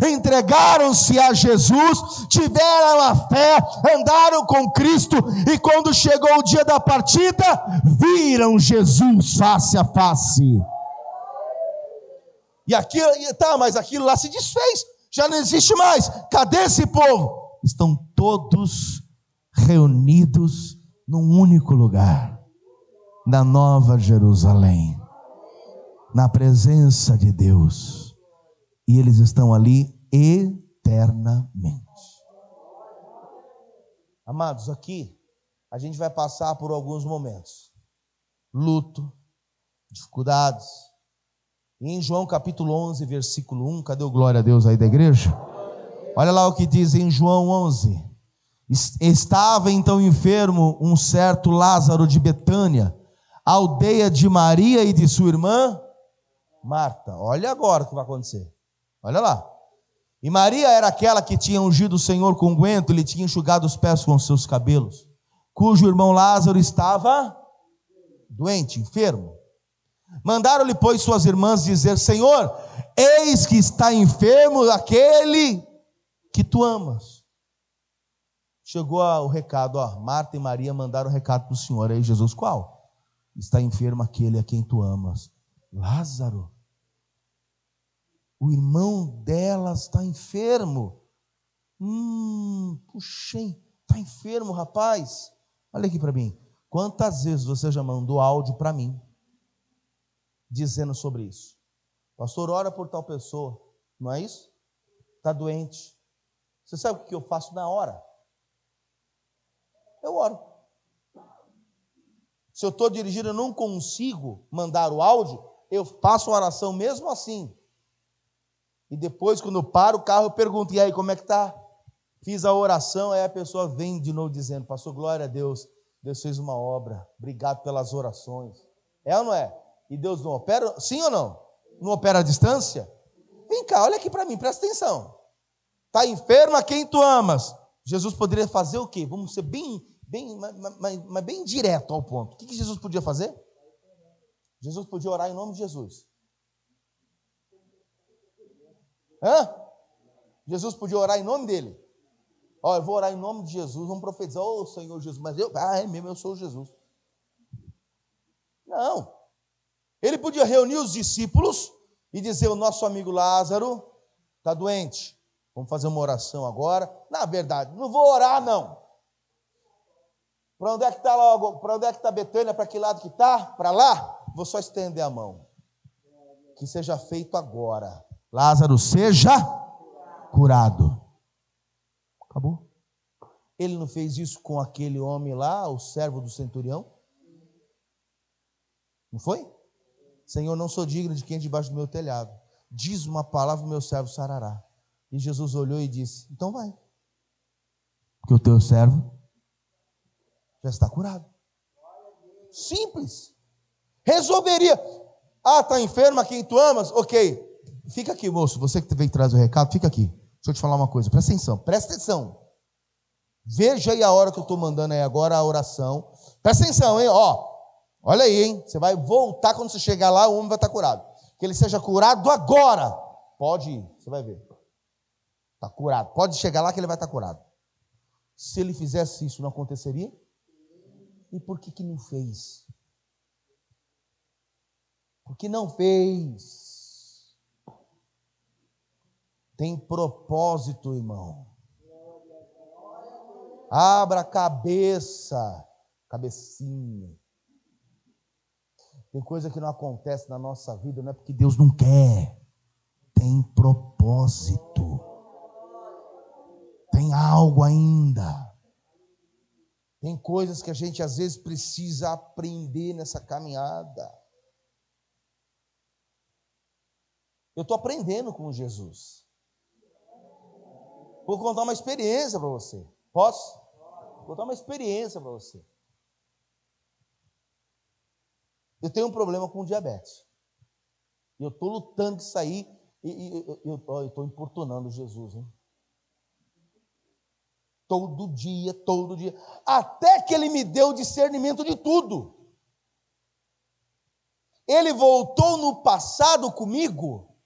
entregaram-se a Jesus, tiveram a fé, andaram com Cristo, e quando chegou o dia da partida, viram Jesus face a face. E aquilo, mas aquilo lá se desfez, já não existe mais. Cadê esse povo? Estão todos reunidos num único lugar, na Nova Jerusalém, na presença de Deus, e eles estão ali eternamente. Amados, aqui a gente vai passar por alguns momentos: luto, dificuldades, E em João capítulo 11, versículo 1, cadê o glória a Deus aí da igreja? Olha lá o que diz em João 11. Estava então enfermo um certo Lázaro de Betânia, aldeia de Maria e de sua irmã Marta. Olha agora o que vai acontecer. Olha lá. E Maria era aquela que tinha ungido o Senhor com unguento, ele tinha enxugado os pés com os seus cabelos, cujo irmão Lázaro estava doente, enfermo. Mandaram-lhe, pois, suas irmãs dizer: Senhor, eis que está enfermo aquele que tu amas. Chegou o recado, Marta e Maria mandaram o recado para o Senhor. Aí Jesus, qual? Está enfermo aquele a quem tu amas. Lázaro, o irmão dela está enfermo. Puxei, está enfermo, rapaz. Olha aqui para mim. Quantas vezes você já mandou áudio para mim dizendo sobre isso? Pastor, ora por tal pessoa. Não é isso? Está doente. Você sabe o que eu faço na hora? Eu oro. Se eu estou dirigindo e não consigo mandar o áudio, eu faço a oração mesmo assim. E depois, quando eu paro o carro, eu pergunto: e aí, como é que está? Fiz a oração, aí a pessoa vem de novo dizendo: pastor, glória a Deus, Deus fez uma obra, obrigado pelas orações. É ou não é? E Deus não opera, sim ou não? Não opera à distância? Vem cá, olha aqui para mim, presta atenção. Está enfermo a quem tu amas. Jesus poderia fazer o quê? Vamos ser bem direto ao ponto. O que Jesus podia fazer? Jesus podia orar em nome de Jesus. Jesus podia orar em nome dele. Eu vou orar em nome de Jesus, vamos profetizar: ô Senhor Jesus, mas eu sou Jesus. Não. Ele podia reunir os discípulos e dizer: o nosso amigo Lázaro está doente. Vamos fazer uma oração agora. Na verdade, não vou orar não. Para onde é que está logo? Para onde é que está Betânia? Para que lado que está? Para lá? Vou só estender a mão. Que seja feito agora. Lázaro seja curado. Acabou. Ele não fez isso com aquele homem lá, o servo do centurião? Não foi? Senhor, não sou digno de quem é debaixo do meu telhado. Diz uma palavra, o meu servo sarará. E Jesus olhou e disse: então vai. Porque o teu servo já está curado. Simples. Resolveria. Está enfermo a quem tu amas? Ok. Fica aqui, moço. Você que veio trazer o recado, fica aqui. Deixa eu te falar uma coisa. Presta atenção. Presta atenção. Veja aí a hora que eu estou mandando aí agora a oração. Presta atenção, hein? Olha aí, hein? Você vai voltar quando você chegar lá, o homem vai estar curado. Que ele seja curado agora. Pode ir, você vai ver. Está curado. Pode chegar lá que ele vai estar curado. Se ele fizesse isso, não aconteceria? E por que não fez? Porque não fez. Tem propósito, irmão. Abra a cabecinha. Tem coisa que não acontece na nossa vida, não é porque Deus não quer. Tem propósito. Tem algo ainda. Tem coisas que a gente às vezes precisa aprender nessa caminhada. Eu estou aprendendo com Jesus. Vou contar uma experiência para você. Posso? Vou contar uma experiência para você. Eu tenho um problema com diabetes. E eu estou lutando de sair. Eu estou importunando Jesus, hein? Todo dia. Até que ele me deu o discernimento de tudo. Ele voltou no passado comigo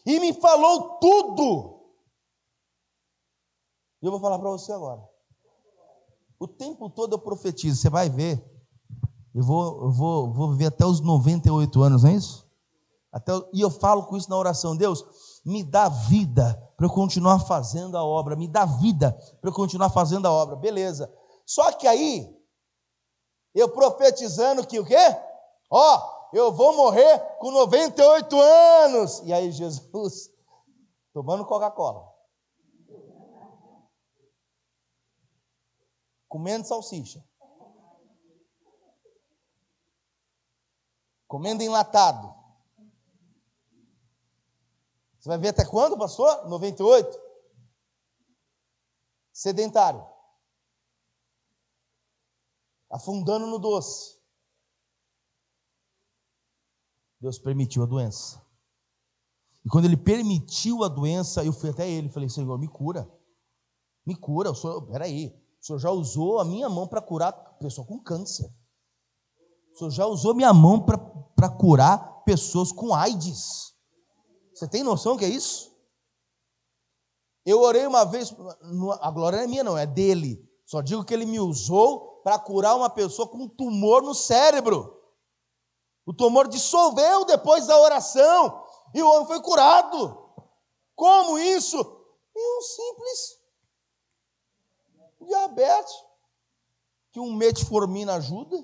e me falou tudo. E eu vou falar para você agora. O tempo todo eu profetizo, você vai ver. Eu vou viver até os 98 anos, não é isso? E eu falo com isso na oração: Deus, me dá vida para eu continuar fazendo a obra. Me dá vida para eu continuar fazendo a obra. Beleza. Só que aí, eu profetizando que o quê? Eu vou morrer com 98 anos. E aí Jesus, tomando Coca-Cola, comendo salsicha, comendo enlatado, Você vai ver até quando, pastor? 98. Sedentário. Afundando no doce. Deus permitiu a doença. E quando Ele permitiu a doença, eu fui até Ele e falei, Senhor, me cura. Me cura. O Senhor já usou a minha mão para curar pessoa com câncer. O Senhor já usou minha mão para curar pessoas com AIDS. Você tem noção que é isso? Eu orei uma vez, a glória não é minha não, é dele. Só digo que ele me usou para curar uma pessoa com um tumor no cérebro. O tumor dissolveu depois da oração e o homem foi curado. Como isso? E um simples diabetes, que um metformina ajuda,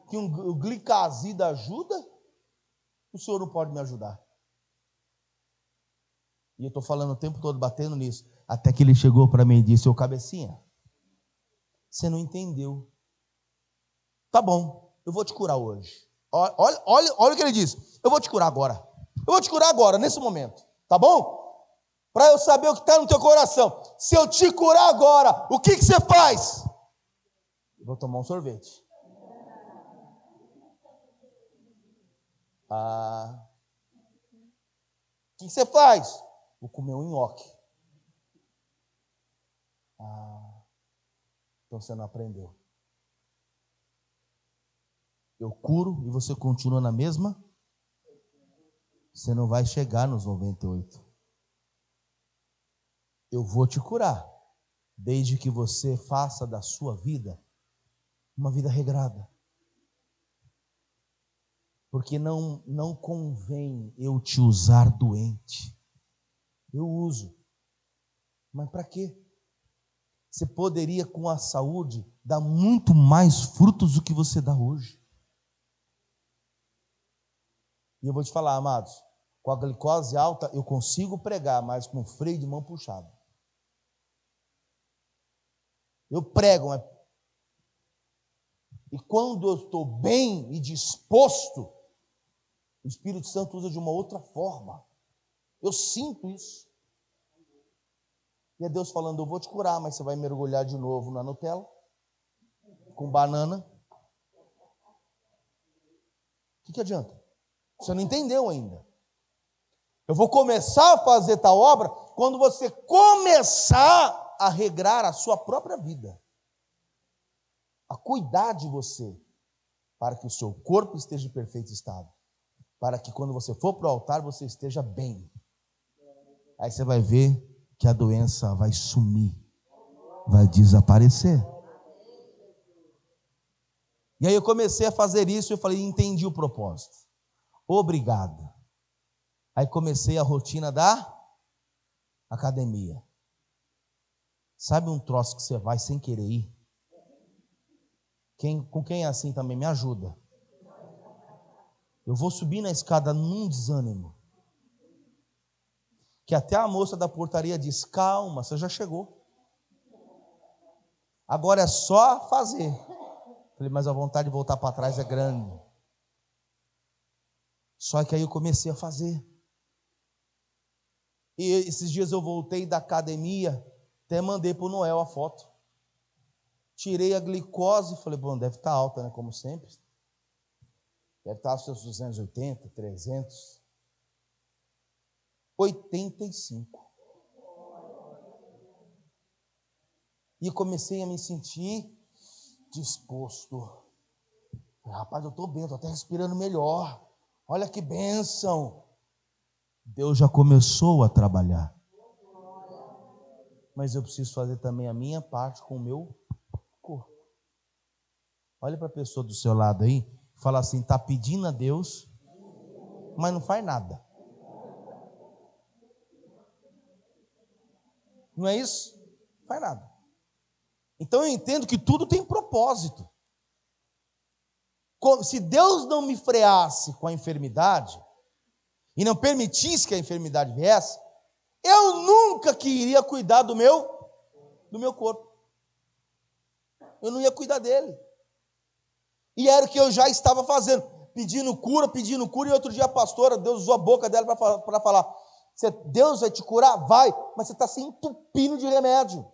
que um glicazida ajuda, o senhor não pode me ajudar. E eu estou falando o tempo todo, batendo nisso, até que ele chegou para mim e disse, ô cabecinha, você não entendeu. Tá bom, eu vou te curar hoje. Olha o que ele disse, eu vou te curar agora. Eu vou te curar agora, nesse momento, tá bom? Para eu saber o que está no teu coração. Se eu te curar agora, o que você faz? Eu vou tomar um sorvete. O que você faz? Vou comer um nhoque. Então você não aprendeu. Eu curo e você continua na mesma? Você não vai chegar nos 98. Eu vou te curar, desde que você faça da sua vida uma vida regrada. Porque não convém eu te usar doente. Eu uso. Mas para quê? Você poderia, com a saúde, dar muito mais frutos do que você dá hoje. E eu vou te falar, amados, com a glicose alta eu consigo pregar, mas com freio de mão puxado. Eu prego, mas... E quando eu estou bem e disposto, o Espírito Santo usa de uma outra forma. Eu sinto isso. E é Deus falando, eu vou te curar, mas você vai mergulhar de novo na Nutella, com banana. O que adianta? Você não entendeu ainda. Eu vou começar a fazer tal obra quando você começar a regrar a sua própria vida. A cuidar de você, para que o seu corpo esteja em perfeito estado. Para que quando você for para o altar, você esteja bem. Aí você vai ver que a doença vai sumir, vai desaparecer. E aí eu comecei a fazer isso, eu falei, entendi o propósito. Obrigado. Aí comecei a rotina da academia. Sabe um troço que você vai sem querer ir? Com quem é assim também me ajuda. Eu vou subir na escada num desânimo, que até a moça da portaria diz, calma, você já chegou. Agora é só fazer. Falei, mas a vontade de voltar para trás é grande. Só que aí eu comecei a fazer. E esses dias eu voltei da academia, até mandei para o Noel a foto. Tirei a glicose, falei, bom, deve estar alta, né, como sempre. Deve estar aos seus 280, 300. 85. E comecei a me sentir disposto. Rapaz, eu estou bem, estou até respirando melhor. Olha que bênção. Deus já começou a trabalhar. Mas eu preciso fazer também a minha parte com o meu corpo. Olha para a pessoa do seu lado aí, fala assim, está pedindo a Deus, mas não faz nada. Não é isso? Não faz nada. Então eu entendo que tudo tem propósito. Se Deus não me freasse com a enfermidade, e não permitisse que a enfermidade viesse, eu nunca queria cuidar do meu corpo. Eu não ia cuidar dele. E era o que eu já estava fazendo. pedindo cura, e outro dia a pastora, Deus usou a boca dela para falar, Deus vai te curar? Vai, mas você está se entupindo de remédio.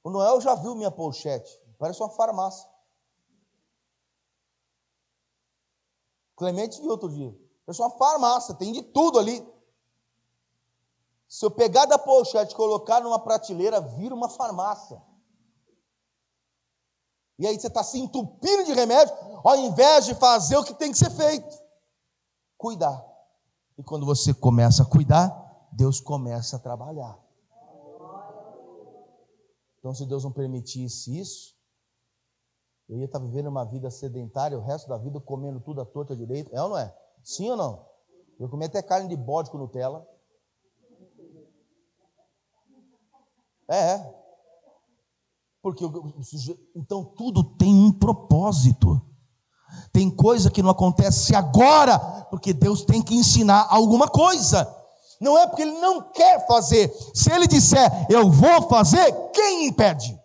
O Noel já viu minha pochete, parece uma farmácia. Clemente viu outro dia, parece uma farmácia, tem de tudo ali. Se eu pegar da pochete e colocar numa prateleira, vira uma farmácia. E aí você está se entupindo de remédio, ao invés de fazer o que tem que ser feito. Cuidar. E quando você começa a cuidar, Deus começa a trabalhar. Então, se Deus não permitisse isso, eu ia estar vivendo uma vida sedentária, o resto da vida comendo tudo à torta direita. É ou não é? Sim ou não? Eu comi até carne de bode com Nutella. Porque então tudo tem um propósito. Tem coisa que não acontece agora, porque Deus tem que ensinar alguma coisa. Não é porque Ele não quer fazer. Se Ele disser, eu vou fazer, quem impede?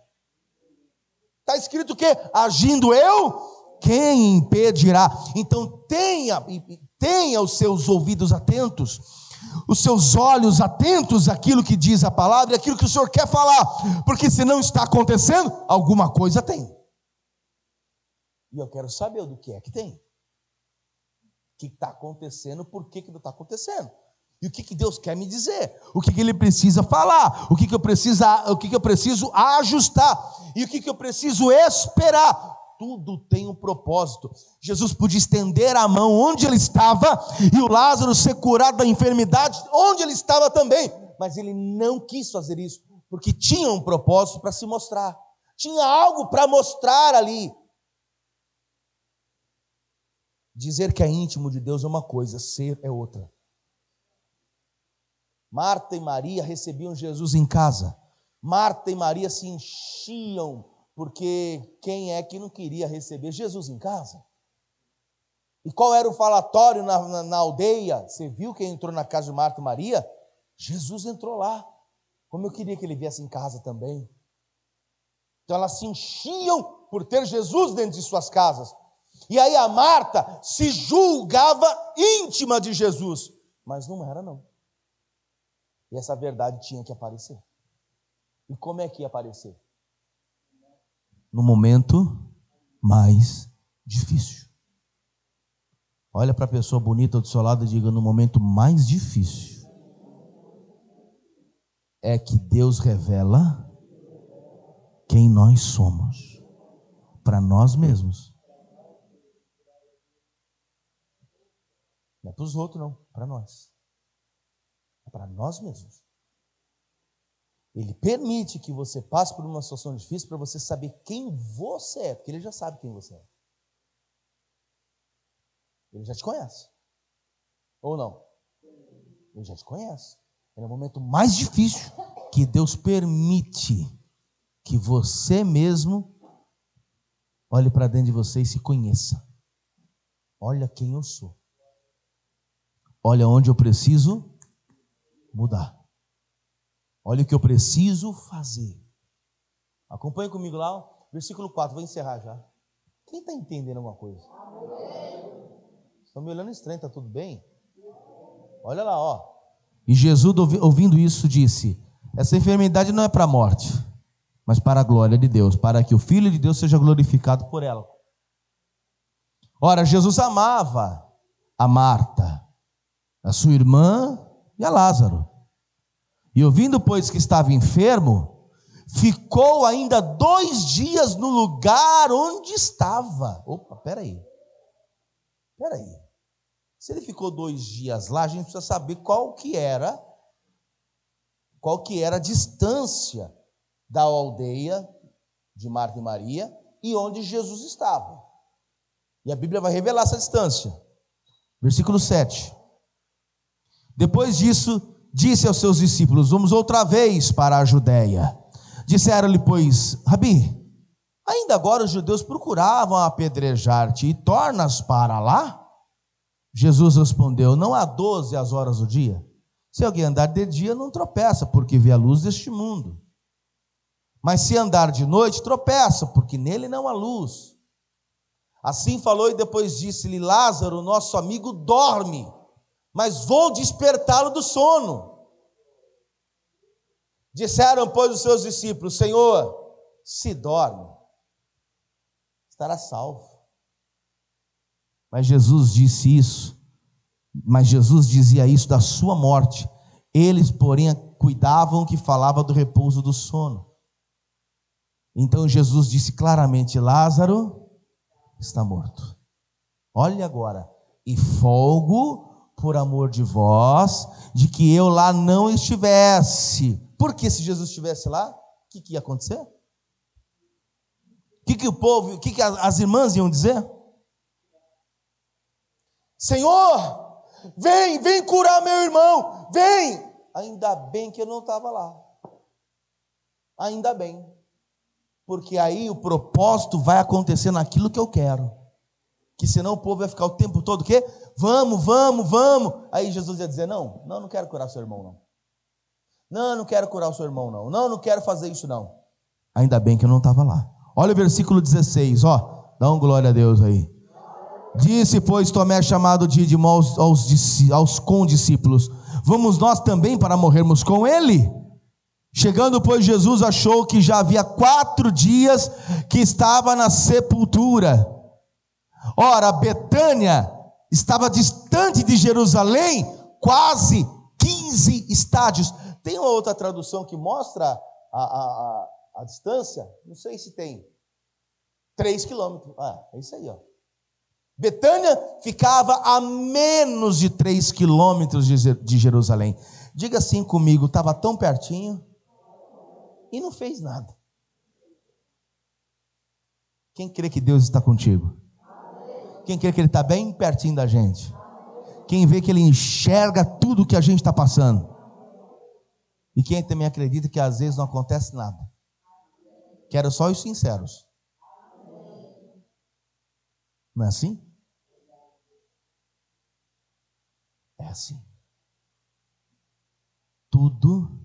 Está escrito que, agindo eu, quem impedirá? Então tenha os seus ouvidos atentos, os seus olhos atentos àquilo que diz a palavra e àquilo que o Senhor quer falar, porque se não está acontecendo, alguma coisa tem. E eu quero saber do que é que tem. O que está acontecendo, por que não está acontecendo. E o que Deus quer me dizer? O que Ele precisa falar? O que eu preciso ajustar? E o que eu preciso esperar? Tudo tem um propósito. Jesus podia estender a mão onde ele estava e o Lázaro ser curado da enfermidade onde ele estava também. Mas ele não quis fazer isso, porque tinha um propósito para se mostrar. Tinha algo para mostrar ali. Dizer que é íntimo de Deus é uma coisa, ser é outra. Marta e Maria recebiam Jesus em casa. Marta e Maria se enchiam, porque quem é que não queria receber Jesus em casa? E qual era o falatório na aldeia? Você viu quem entrou na casa de Marta e Maria? Jesus entrou lá. Como eu queria que ele viesse em casa também. Então elas se enchiam por ter Jesus dentro de suas casas. E aí a Marta se julgava íntima de Jesus, mas não era não. E essa verdade tinha que aparecer. E como é que ia aparecer? No momento mais difícil. Olha para a pessoa bonita do seu lado e diga, no momento mais difícil é que Deus revela quem nós somos para nós mesmos. Não é para os outros não, para nós. É para nós mesmos. Ele permite que você passe por uma situação difícil para você saber quem você é, porque Ele já sabe quem você é. Ele já te conhece. Ou não? Ele já te conhece. É no momento mais difícil que Deus permite que você mesmo olhe para dentro de você e se conheça. Olha quem eu sou. Olha onde eu preciso mudar. Olha o que eu preciso fazer. Acompanhe comigo lá, versículo 4, vou encerrar já. Quem está entendendo alguma coisa? Estão me olhando estranho, está tudo bem? Olha lá, ó. E Jesus, ouvindo isso, disse, essa enfermidade não é para a morte, mas para a glória de Deus, para que o Filho de Deus seja glorificado por ela. Ora, Jesus amava a Marta, a sua irmã e a Lázaro. E ouvindo, pois, que estava enfermo, ficou ainda 2 dias no lugar onde estava. Opa, peraí. Se ele ficou 2 dias lá, a gente precisa saber qual que era a distância da aldeia de Marta e Maria e onde Jesus estava. E a Bíblia vai revelar essa distância. Versículo 7. Depois disso, disse aos seus discípulos, vamos outra vez para a Judéia. Disseram-lhe, pois, Rabi, ainda agora os judeus procuravam apedrejar-te e tornas para lá? Jesus respondeu, não há 12 as horas do dia? Se alguém andar de dia, não tropeça, porque vê a luz deste mundo. Mas se andar de noite, tropeça, porque nele não há luz. Assim falou e depois disse-lhe: Lázaro, nosso amigo, dorme, mas vou despertá-lo do sono. Disseram, pois, os seus discípulos: Senhor, se dorme, estará salvo. Mas Jesus dizia isso da sua morte. Eles, porém, cuidavam que falava do repouso do sono. Então Jesus disse claramente: Lázaro está morto. Olha agora, e folgo por amor de vós, de que eu lá não estivesse. Porque se Jesus estivesse lá, o que ia acontecer? O que o povo, o que as irmãs iam dizer? Senhor, vem curar meu irmão, vem. Ainda bem que eu não estava lá. Ainda bem. Porque aí o propósito vai acontecer naquilo que eu quero. Que senão o povo vai ficar o tempo todo o quê? Vamos. Aí Jesus ia dizer: não quero curar seu irmão não. Não quero curar o seu irmão não. Não quero fazer isso não. Ainda bem que eu não estava lá. Olha o versículo 16, ó. Dá glória a Deus aí. Disse, pois, Tomé, chamado Dídimo, aos condiscípulos: vamos nós também para morrermos com ele? Chegando, pois, Jesus achou que já havia 4 dias que estava na sepultura. Ora, Betânia estava distante de Jerusalém quase 15 estádios. Tem uma outra tradução que mostra a distância? Não sei se tem. 3 quilômetros. É isso aí, ó. Betânia ficava a menos de 3 quilômetros de Jerusalém. Diga assim comigo: estava tão pertinho e não fez nada. Quem crê que Deus está contigo? Quem crê que Ele está bem pertinho da gente? Quem vê que Ele enxerga tudo que a gente está passando? E quem também acredita que às vezes não acontece nada? Quero só os sinceros. Não é assim? É assim. Tudo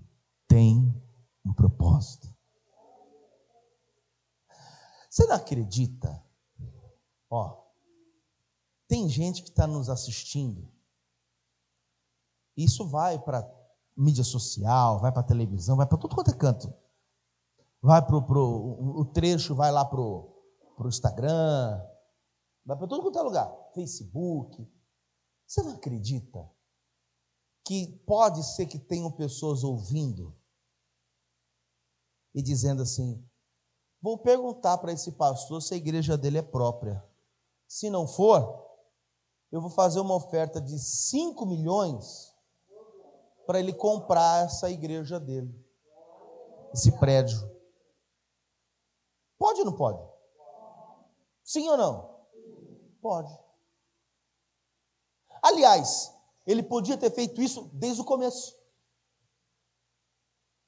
tem um propósito. Você não acredita? Ó, tem gente que está nos assistindo. Isso vai para mídia social, vai para televisão, vai para tudo quanto é canto. Vai o trecho, vai lá pro Instagram, vai para tudo quanto é lugar. Facebook. Você não acredita que pode ser que tenham pessoas ouvindo e dizendo assim: vou perguntar para esse pastor se a igreja dele é própria. Se não for, eu vou fazer uma oferta de 5 milhões para ele comprar essa igreja dele, esse prédio. Pode ou não pode? Sim ou não? Pode. Aliás, ele podia ter feito isso desde o começo.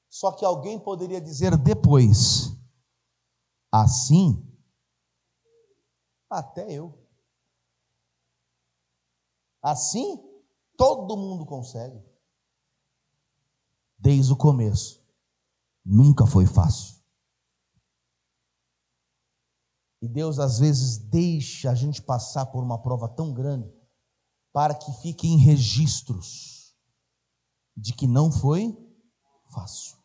Só que alguém poderia dizer depois: assim, até eu. Assim, todo mundo consegue. Desde o começo. Nunca foi fácil. E Deus às vezes deixa a gente passar por uma prova tão grande para que fiquem registros de que não foi fácil.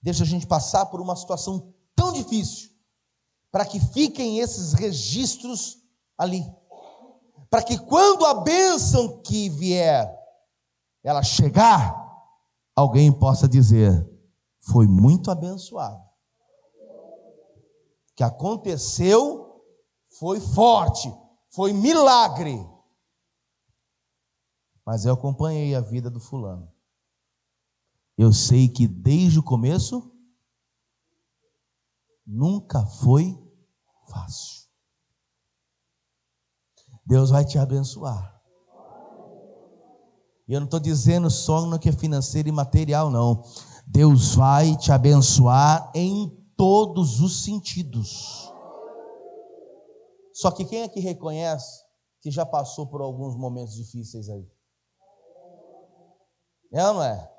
Deixa a gente passar por uma situação tão difícil para que fiquem esses registros ali. Para que quando a bênção que vier, ela chegar, alguém possa dizer: foi muito abençoado. O que aconteceu foi forte, foi milagre. Mas eu acompanhei a vida do fulano. Eu sei que desde o começo nunca foi fácil. Deus vai te abençoar. E eu não estou dizendo só no que é financeiro e material, não. Deus vai te abençoar em todos os sentidos. Só que quem é que reconhece que já passou por alguns momentos difíceis aí? É ou não é?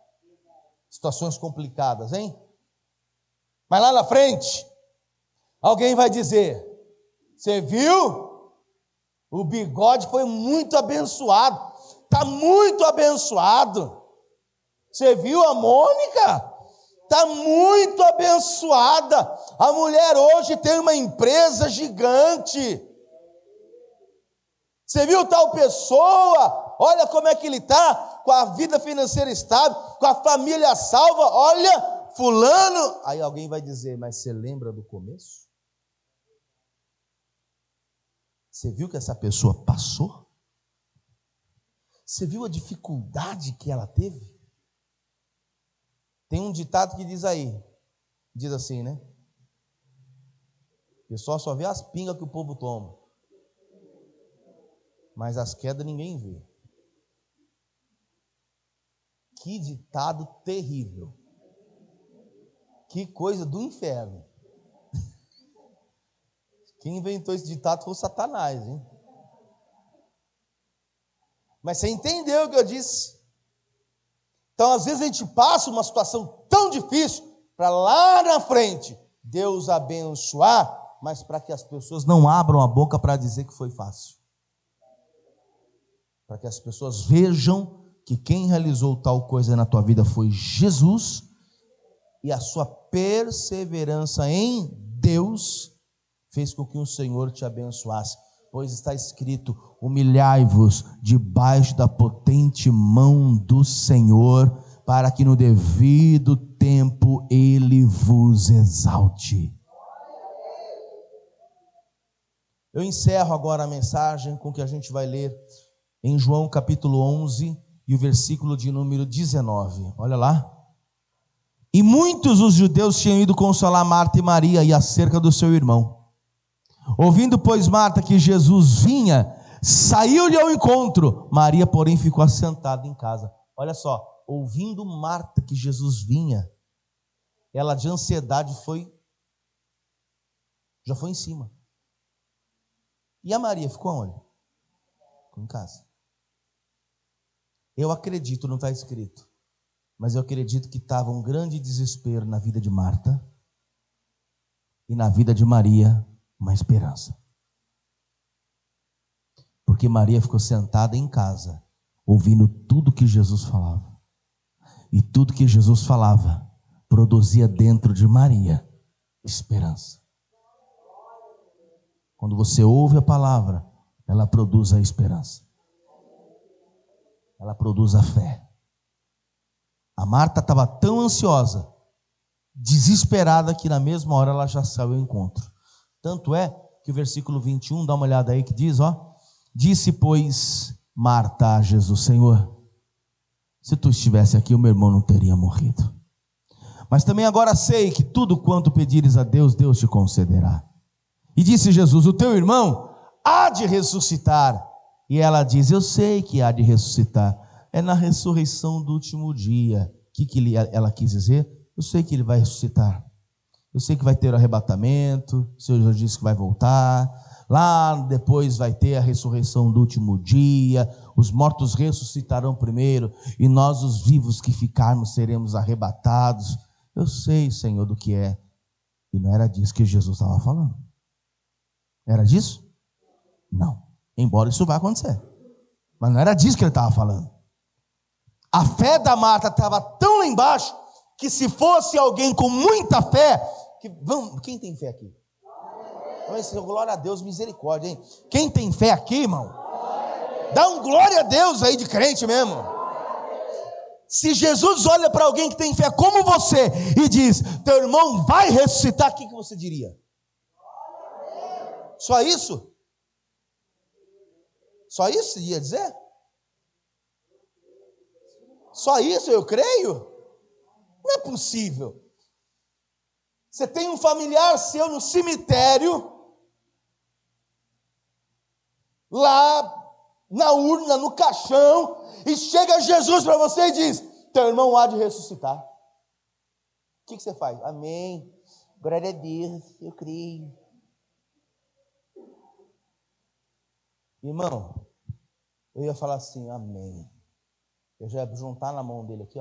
situações complicadas, hein? Mas lá na frente, alguém vai dizer: você viu? O bigode foi muito abençoado, está muito abençoado. Você viu a Mônica? Está muito abençoada. A mulher hoje tem uma empresa gigante. Você viu tal pessoa? Olha como é que ele está, com a vida financeira estável, com a família salva. Olha, fulano. Aí alguém vai dizer: mas você lembra do começo? Você viu que essa pessoa passou? Você viu a dificuldade que ela teve? Tem um ditado que diz assim, né? O pessoal só vê as pingas que o povo toma, mas as quedas ninguém vê. Que ditado terrível. Que coisa do inferno. Quem inventou esse ditado foi o Satanás, hein? Mas você entendeu o que eu disse? Então, às vezes a gente passa uma situação tão difícil para lá na frente Deus abençoar, mas para que as pessoas não abram a boca para dizer que foi fácil. Para que as pessoas vejam que quem realizou tal coisa na tua vida foi Jesus, e a sua perseverança em Deus fez com que o Senhor te abençoasse. Pois está escrito: humilhai-vos debaixo da potente mão do Senhor, para que no devido tempo Ele vos exalte. Eu encerro agora a mensagem com o que a gente vai ler em João capítulo 11 e o versículo de número 19. Olha lá. E muitos os judeus tinham ido consolar Marta e Maria e acerca do seu irmão. Ouvindo, pois, Marta que Jesus vinha, saiu-lhe ao encontro. Maria, porém, ficou assentada em casa. Olha só, ouvindo Marta que Jesus vinha, ela de ansiedade já foi em cima. E a Maria ficou onde? Ficou em casa. Eu acredito, não está escrito, mas eu acredito que estava um grande desespero na vida de Marta e na vida de Maria, uma esperança. Porque Maria ficou sentada em casa, ouvindo tudo que Jesus falava. E tudo que Jesus falava produzia dentro de Maria esperança. Quando você ouve a palavra, ela produz a esperança. Ela produz a fé. A Marta estava tão ansiosa, desesperada, que na mesma hora ela já saiu ao encontro. Tanto é que o versículo 21, dá uma olhada aí que diz, disse, pois, Marta a Jesus: Senhor, se tu estivesse aqui, o meu irmão não teria morrido. Mas também agora sei que tudo quanto pedires a Deus, Deus te concederá. E disse Jesus: o teu irmão há de ressuscitar. E ela diz: eu sei que há de ressuscitar. É na ressurreição do último dia. O que ela quis dizer? Eu sei que ele vai ressuscitar. Eu sei que vai ter o arrebatamento. O Senhor disse que vai voltar. Lá depois vai ter a ressurreição do último dia. Os mortos ressuscitarão primeiro, e nós, os vivos que ficarmos, seremos arrebatados. Eu sei, Senhor, do que é. E não era disso que Jesus estava falando. Era disso? Não. Embora isso vá acontecer. Mas não era disso que ele estava falando. A fé da Marta estava tão lá embaixo, que se fosse alguém com muita fé, quem tem fé aqui? Glória a Deus, misericórdia, hein? Quem tem fé aqui, irmão? Dá um glória a Deus aí de crente mesmo. Se Jesus olha para alguém que tem fé como você e diz: teu irmão vai ressuscitar, o que você diria? Só isso? Só isso ia dizer? Só isso eu creio? Não é possível. Você tem um familiar seu no cemitério, lá na urna, no caixão, e chega Jesus para você e diz: teu irmão há de ressuscitar. O que você faz? Amém. Glória a Deus, eu creio. Irmão, eu ia falar assim: amém. Eu já ia juntar na mão dele aqui,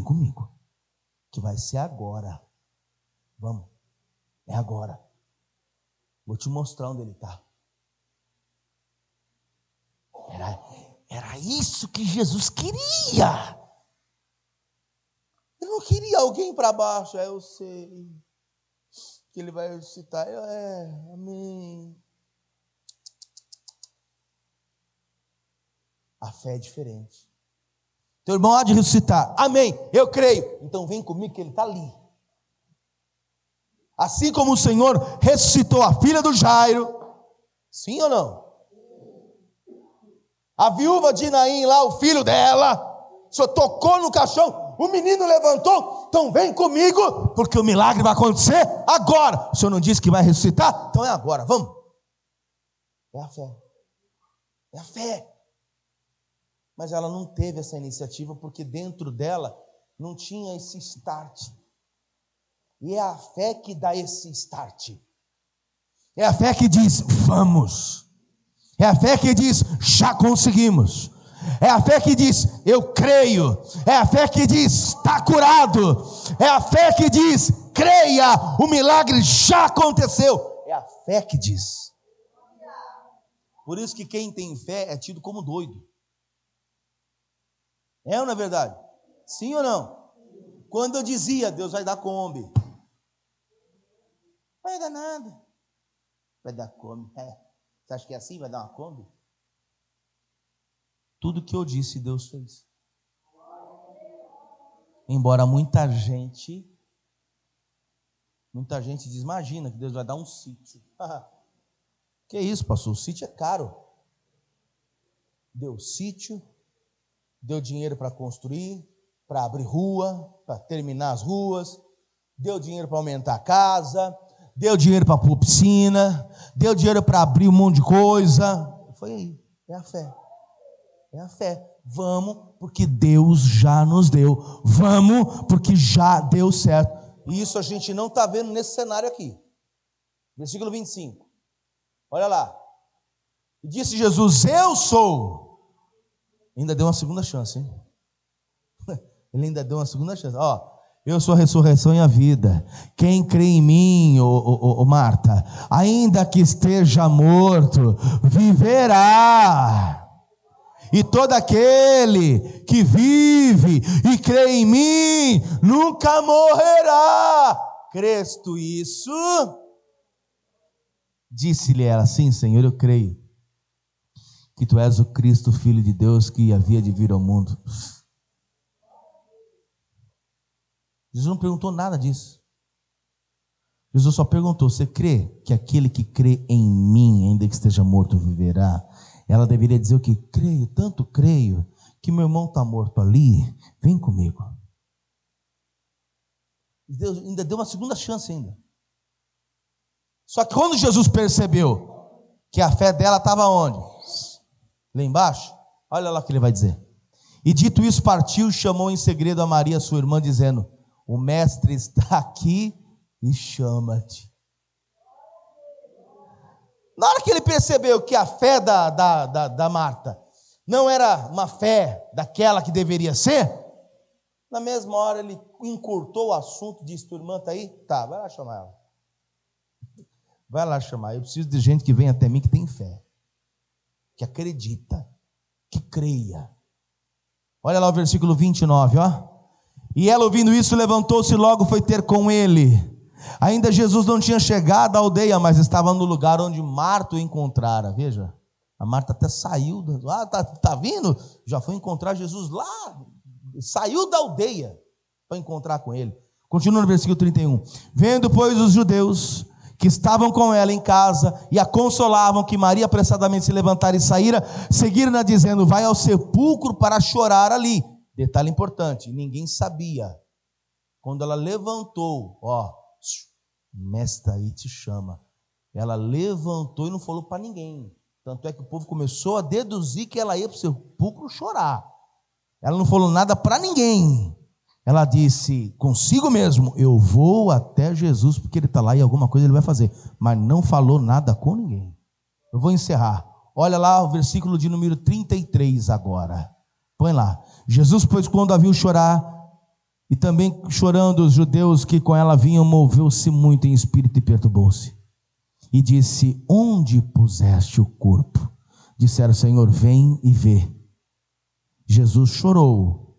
vem comigo, que vai ser agora. Vamos, é agora. Vou te mostrar onde ele está. Era isso que Jesus queria. Ele não queria alguém para baixo. Eu sei que ele vai ressuscitar. Amém. A fé é diferente. Teu irmão há de ressuscitar. Amém, eu creio. Então vem comigo que ele está ali. Assim como o Senhor ressuscitou a filha do Jairo. Sim ou não? A viúva de Naim lá, o filho dela, o Senhor tocou no caixão, o menino levantou. Então vem comigo, porque o milagre vai acontecer agora. O Senhor não disse que vai ressuscitar? Então é agora, vamos. É a fé. É a fé. Mas ela não teve essa iniciativa porque dentro dela não tinha esse start. E é a fé que dá esse start. É a fé que diz, vamos. É a fé que diz, já conseguimos. É a fé que diz, eu creio. É a fé que diz, está curado. É a fé que diz, creia, o milagre já aconteceu. É a fé que diz. Por isso que quem tem fé é tido como doido. É ou não é verdade? Sim ou não? Quando eu dizia, Deus vai dar Kombi. Vai dar nada. Vai dar Kombi. Você acha que é assim? Vai dar uma Kombi? Tudo que eu disse, Deus fez. Embora muita gente diz, imagina que Deus vai dar um sítio. Que isso, pastor? O sítio é caro. Deu sítio, deu dinheiro para construir, para abrir rua, para terminar as ruas, deu dinheiro para aumentar a casa, deu dinheiro para pôr piscina, deu dinheiro para abrir um monte de coisa. Foi aí, é a fé. É a fé. Vamos, porque Deus já nos deu. Vamos, porque já deu certo. E isso a gente não está vendo nesse cenário aqui. Versículo 25. Olha lá. E disse Jesus, eu sou. Ainda deu uma segunda chance, hein? Ele ainda deu uma segunda chance. Eu sou a ressurreição e a vida. Quem crê em mim, Marta, ainda que esteja morto, viverá. E todo aquele que vive e crê em mim, nunca morrerá. Crês tu isso? Disse-lhe ela, sim, Senhor, eu creio que tu és o Cristo, Filho de Deus, que havia de vir ao mundo. Jesus não perguntou nada disso. Jesus só perguntou, você crê que aquele que crê em mim, ainda que esteja morto, viverá? Ela deveria dizer o que? Creio, tanto creio, que meu irmão está morto ali, vem comigo. Deus ainda deu uma segunda chance ainda. Só que quando Jesus percebeu que a fé dela estava onde? Lá embaixo, olha lá o que ele vai dizer. E dito isso, partiu e chamou em segredo a Maria, sua irmã, dizendo, o mestre está aqui e chama-te. Na hora que ele percebeu que a fé da Marta não era uma fé daquela que deveria ser, na mesma hora ele encurtou o assunto, disse, tua irmã está aí? Tá, vai lá chamar ela. Vai lá chamar, eu preciso de gente que venha até mim que tem fé, que acredita, que creia. Olha lá o versículo 29, ó. E ela ouvindo isso, levantou-se e logo foi ter com ele. Ainda Jesus não tinha chegado à aldeia, mas estava no lugar onde Marta o encontrara. Veja, a Marta até saiu, tá vindo? Já foi encontrar Jesus lá, saiu da aldeia para encontrar com ele. Continua no versículo 31. Vendo, pois, os judeus que estavam com ela em casa e a consolavam que Maria apressadamente se levantara e saíra, seguiram-na dizendo, vai ao sepulcro para chorar ali. Detalhe importante, ninguém sabia. Quando ela levantou, mestre aí te chama. Ela levantou e não falou para ninguém. Tanto é que o povo começou a deduzir que ela ia para o sepulcro chorar. Ela não falou nada para ninguém. Ela disse consigo mesmo, eu vou até Jesus porque ele está lá e alguma coisa ele vai fazer. Mas não falou nada com ninguém. Eu vou encerrar. Olha lá o versículo de número 33 agora. Põe lá. Jesus, pois, quando a viu chorar, E também chorando os judeus que com ela vinham, moveu-se muito em espírito e perturbou-se. E disse: onde puseste o corpo? Disseram: Senhor, vem e vê. Jesus chorou.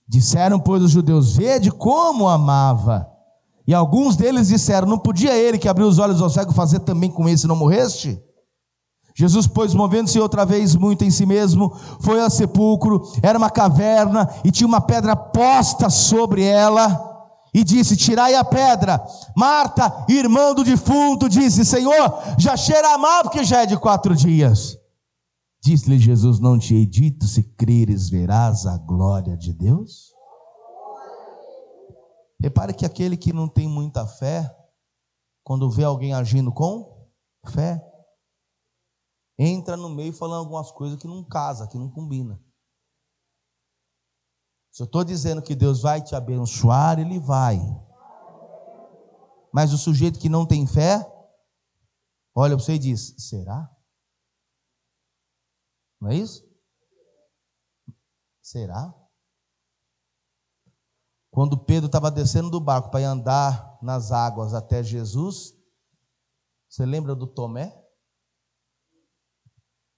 Disseram, pois, os judeus: vede como amava. E alguns deles disseram: não podia ele que abriu os olhos ao cego fazer também com esse, não morreste? Jesus, pois, movendo-se outra vez muito em si mesmo, foi ao sepulcro. Era uma caverna e tinha uma pedra posta sobre ela. E disse: tirai a pedra. Marta, irmã do defunto, disse: Senhor, já cheira mal, porque já é de 4 dias. Disse-lhe Jesus: não te hei dito, se creres verás a glória de Deus? Repare que aquele que não tem muita fé, quando vê alguém agindo com fé, entra no meio falando algumas coisas que não casa, que não combina. Se eu estou dizendo que Deus vai te abençoar, Ele vai. Mas o sujeito que não tem fé, olha para você e diz: será? Não é isso? Será? Quando Pedro estava descendo do barco para ir andar nas águas até Jesus, você lembra do Tomé?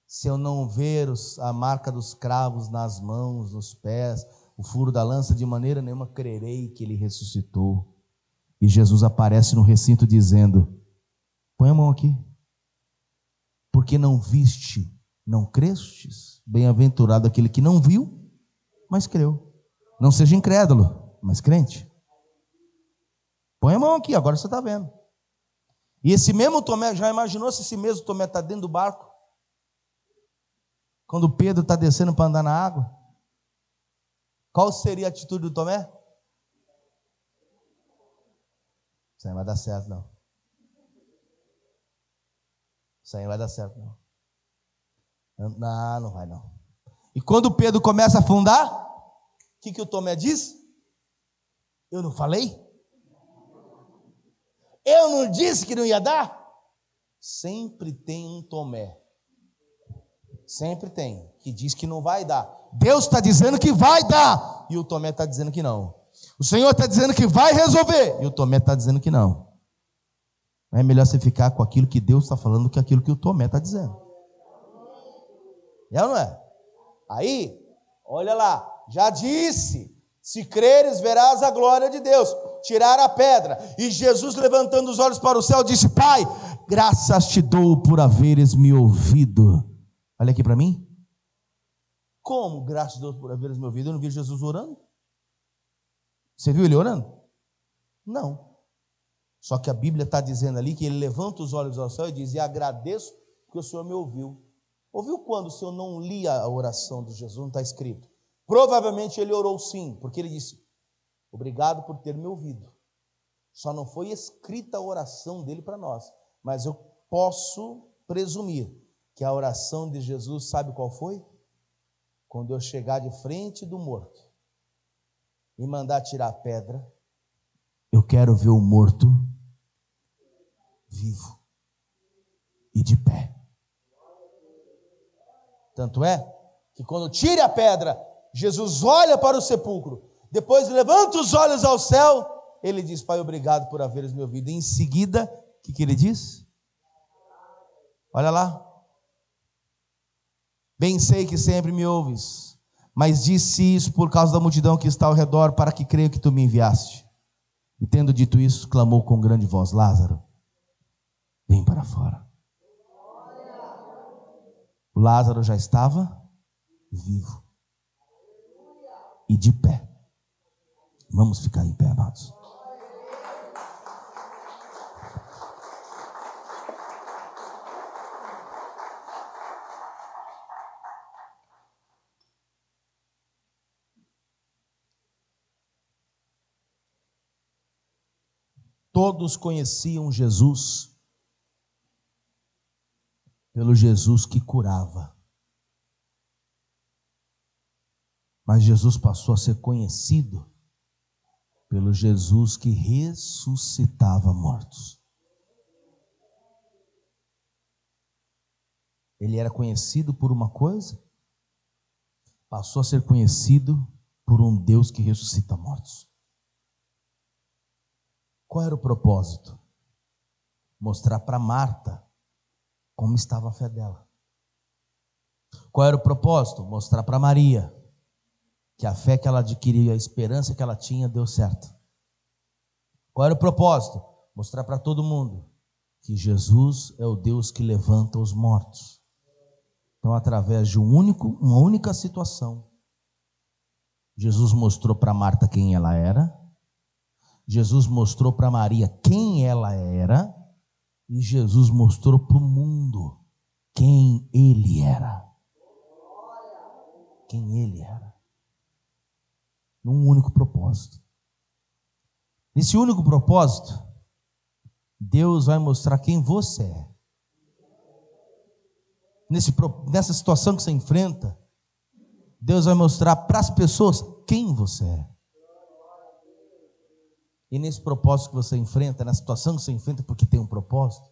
Se eu não ver a marca dos cravos nas mãos, nos pés, o furo da lança, de maneira nenhuma crerei que ele ressuscitou. E Jesus aparece no recinto dizendo: põe a mão aqui. Porque não viste, não crestes? Bem-aventurado aquele que não viu, mas creu. Não seja incrédulo, mas crente. Põe a mão aqui, agora você está vendo. E esse mesmo Tomé, já imaginou se esse mesmo Tomé está dentro do barco? Quando Pedro está descendo para andar na água? Qual seria a atitude do Tomé? Isso aí não vai dar certo, não. Isso aí não vai dar certo, não. Não, não vai, não. E quando Pedro começa a afundar, o que o Tomé diz? Eu não falei? Eu não disse que não ia dar? Sempre tem um Tomé. Sempre tem, que diz que não vai dar. Deus está dizendo que vai dar, e o Tomé está dizendo que não. O Senhor está dizendo que vai resolver, e o Tomé está dizendo que não. É melhor você ficar com aquilo que Deus está falando do que aquilo que o Tomé está dizendo. É ou não é? Aí, olha lá, já disse: se creres verás a glória de Deus. Tirar a pedra. E Jesus, levantando os olhos para o céu, disse: Pai, graças te dou por haveres me ouvido. Olha aqui para mim. Como graças a Deus por haveres me ouvido? Eu não vi Jesus orando. Você viu ele orando? Não. Só que a Bíblia está dizendo ali que ele levanta os olhos ao céu e diz: e agradeço que o Senhor me ouviu. Ouviu quando? Se eu não li a oração de Jesus, não está escrito. Provavelmente ele orou sim, porque ele disse: obrigado por ter me ouvido. Só não foi escrita a oração dele para nós, mas eu posso presumir que a oração de Jesus, sabe qual foi? Quando eu chegar de frente do morto e mandar tirar a pedra, eu quero ver o morto vivo e de pé. Tanto é que quando tire a pedra, Jesus olha para o sepulcro, depois levanta os olhos ao céu, ele diz: Pai, obrigado por haveres me ouvido. E em seguida, o que ele diz? Olha lá. Bem sei que sempre me ouves, mas disse isso por causa da multidão que está ao redor, para que creia que tu me enviaste. E tendo dito isso, clamou com grande voz: Lázaro, vem para fora. O Lázaro já estava vivo e de pé. Vamos ficar em pé, amados. Todos conheciam Jesus pelo Jesus que curava. Mas Jesus passou a ser conhecido pelo Jesus que ressuscitava mortos. Ele era conhecido por uma coisa, passou a ser conhecido por um Deus que ressuscita mortos. Qual era o propósito? Mostrar para Marta como estava a fé dela. Qual era o propósito? Mostrar para Maria que a fé que ela adquiriu, a esperança que ela tinha, deu certo. Qual era o propósito? Mostrar para todo mundo que Jesus é o Deus que levanta os mortos. Então, através de uma única situação, Jesus mostrou para Marta quem ela era, Jesus mostrou para Maria quem ela era, e Jesus mostrou para o mundo quem ele era. Quem ele era. Num único propósito. Nesse único propósito, Deus vai mostrar quem você é. Nessa situação que você enfrenta, Deus vai mostrar para as pessoas quem você é. E nesse propósito que você enfrenta, na situação que você enfrenta, porque tem um propósito,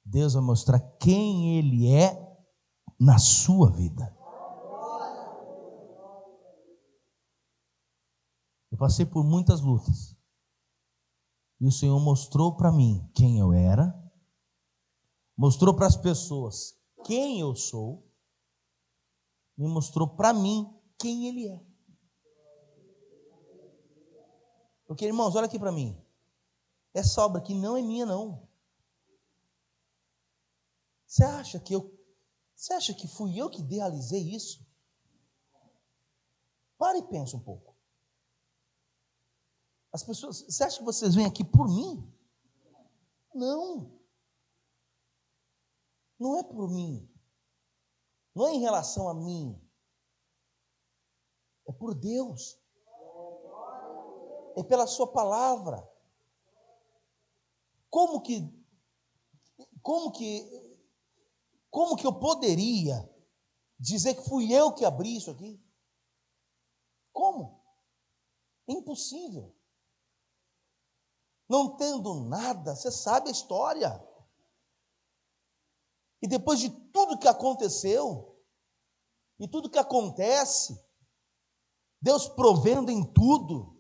Deus vai mostrar quem Ele é na sua vida. Eu passei por muitas lutas. E o Senhor mostrou para mim quem eu era, mostrou para as pessoas quem eu sou, me mostrou para mim quem Ele é. Porque, irmãos, olha aqui para mim. Essa obra aqui não é minha, não. Você acha que fui eu que idealizei isso? Para e pensa um pouco. As pessoas, você acha que vocês vêm aqui por mim? Não. Não é por mim. Não é em relação a mim. É por Deus. É pela sua palavra. Como que eu poderia dizer que fui eu que abri isso aqui? Como? É impossível. Não tendo nada, você sabe a história. E depois de tudo que aconteceu, e tudo que acontece, Deus provendo em tudo,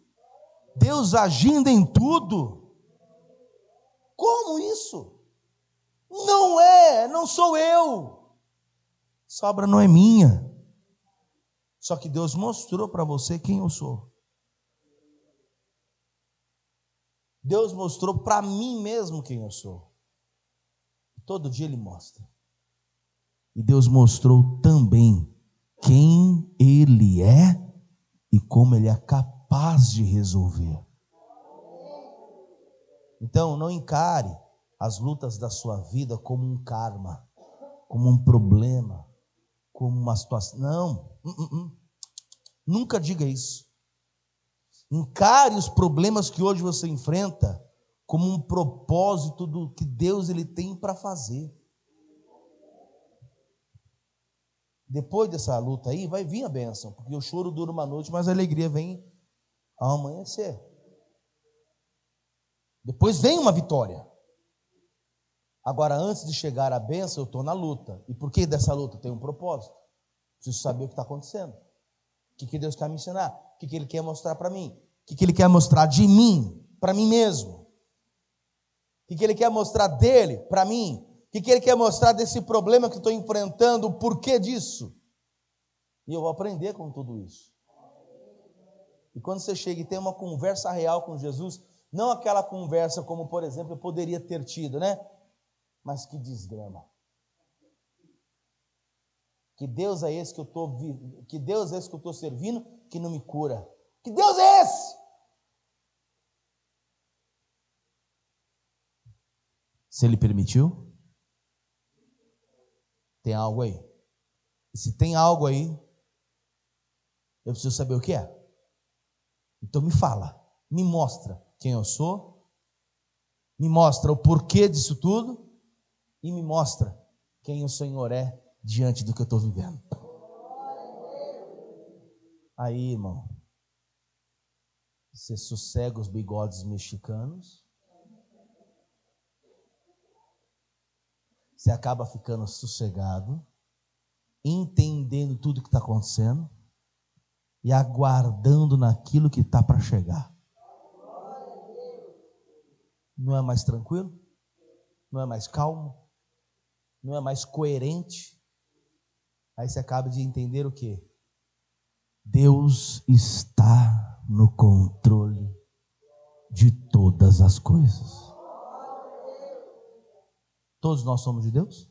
Deus agindo em tudo, como isso? Não sou eu. Essa obra não é minha. Só que Deus mostrou para você quem eu sou. Deus mostrou para mim mesmo quem eu sou. Todo dia Ele mostra. E Deus mostrou também quem Ele é e como Ele é capaz de resolver. Então, não encare as lutas da sua vida como um karma, como um problema, como uma situação. Não. Nunca diga isso. Encare os problemas que hoje você enfrenta como um propósito do que Deus Ele tem para fazer. Depois dessa luta aí, vai vir a bênção, porque o choro dura uma noite, mas a alegria vem ao amanhecer. Depois vem uma vitória. Agora, antes de chegar à bênção, eu estou na luta. E por que dessa luta? Tem um propósito. Preciso saber o que está acontecendo. O que Deus quer me ensinar? O que Ele quer mostrar para mim? O que Ele quer mostrar de mim, para mim mesmo? O que Ele quer mostrar dele, para mim? O que Ele quer mostrar desse problema que estou enfrentando? O porquê disso? E eu vou aprender com tudo isso. E quando você chega e tem uma conversa real com Jesus, não aquela conversa como, por exemplo, eu poderia ter tido, né? Mas que desgrama. Que Deus é esse que eu estou vivendo? Que Deus é esse que eu estou servindo que não me cura? Que Deus é esse? Se Ele permitiu, tem algo aí. E se tem algo aí, eu preciso saber o que é. Então me fala, me mostra quem eu sou, me mostra o porquê disso tudo e me mostra quem o Senhor é diante do que eu estou vivendo. Aí, irmão, você sossega os bigodes mexicanos, você acaba ficando sossegado, entendendo tudo que está acontecendo e aguardando naquilo que está para chegar. Não é mais tranquilo? Não é mais calmo? Não é mais coerente? Aí você acaba de entender o quê? Deus está no controle de todas as coisas. Todos nós somos de Deus?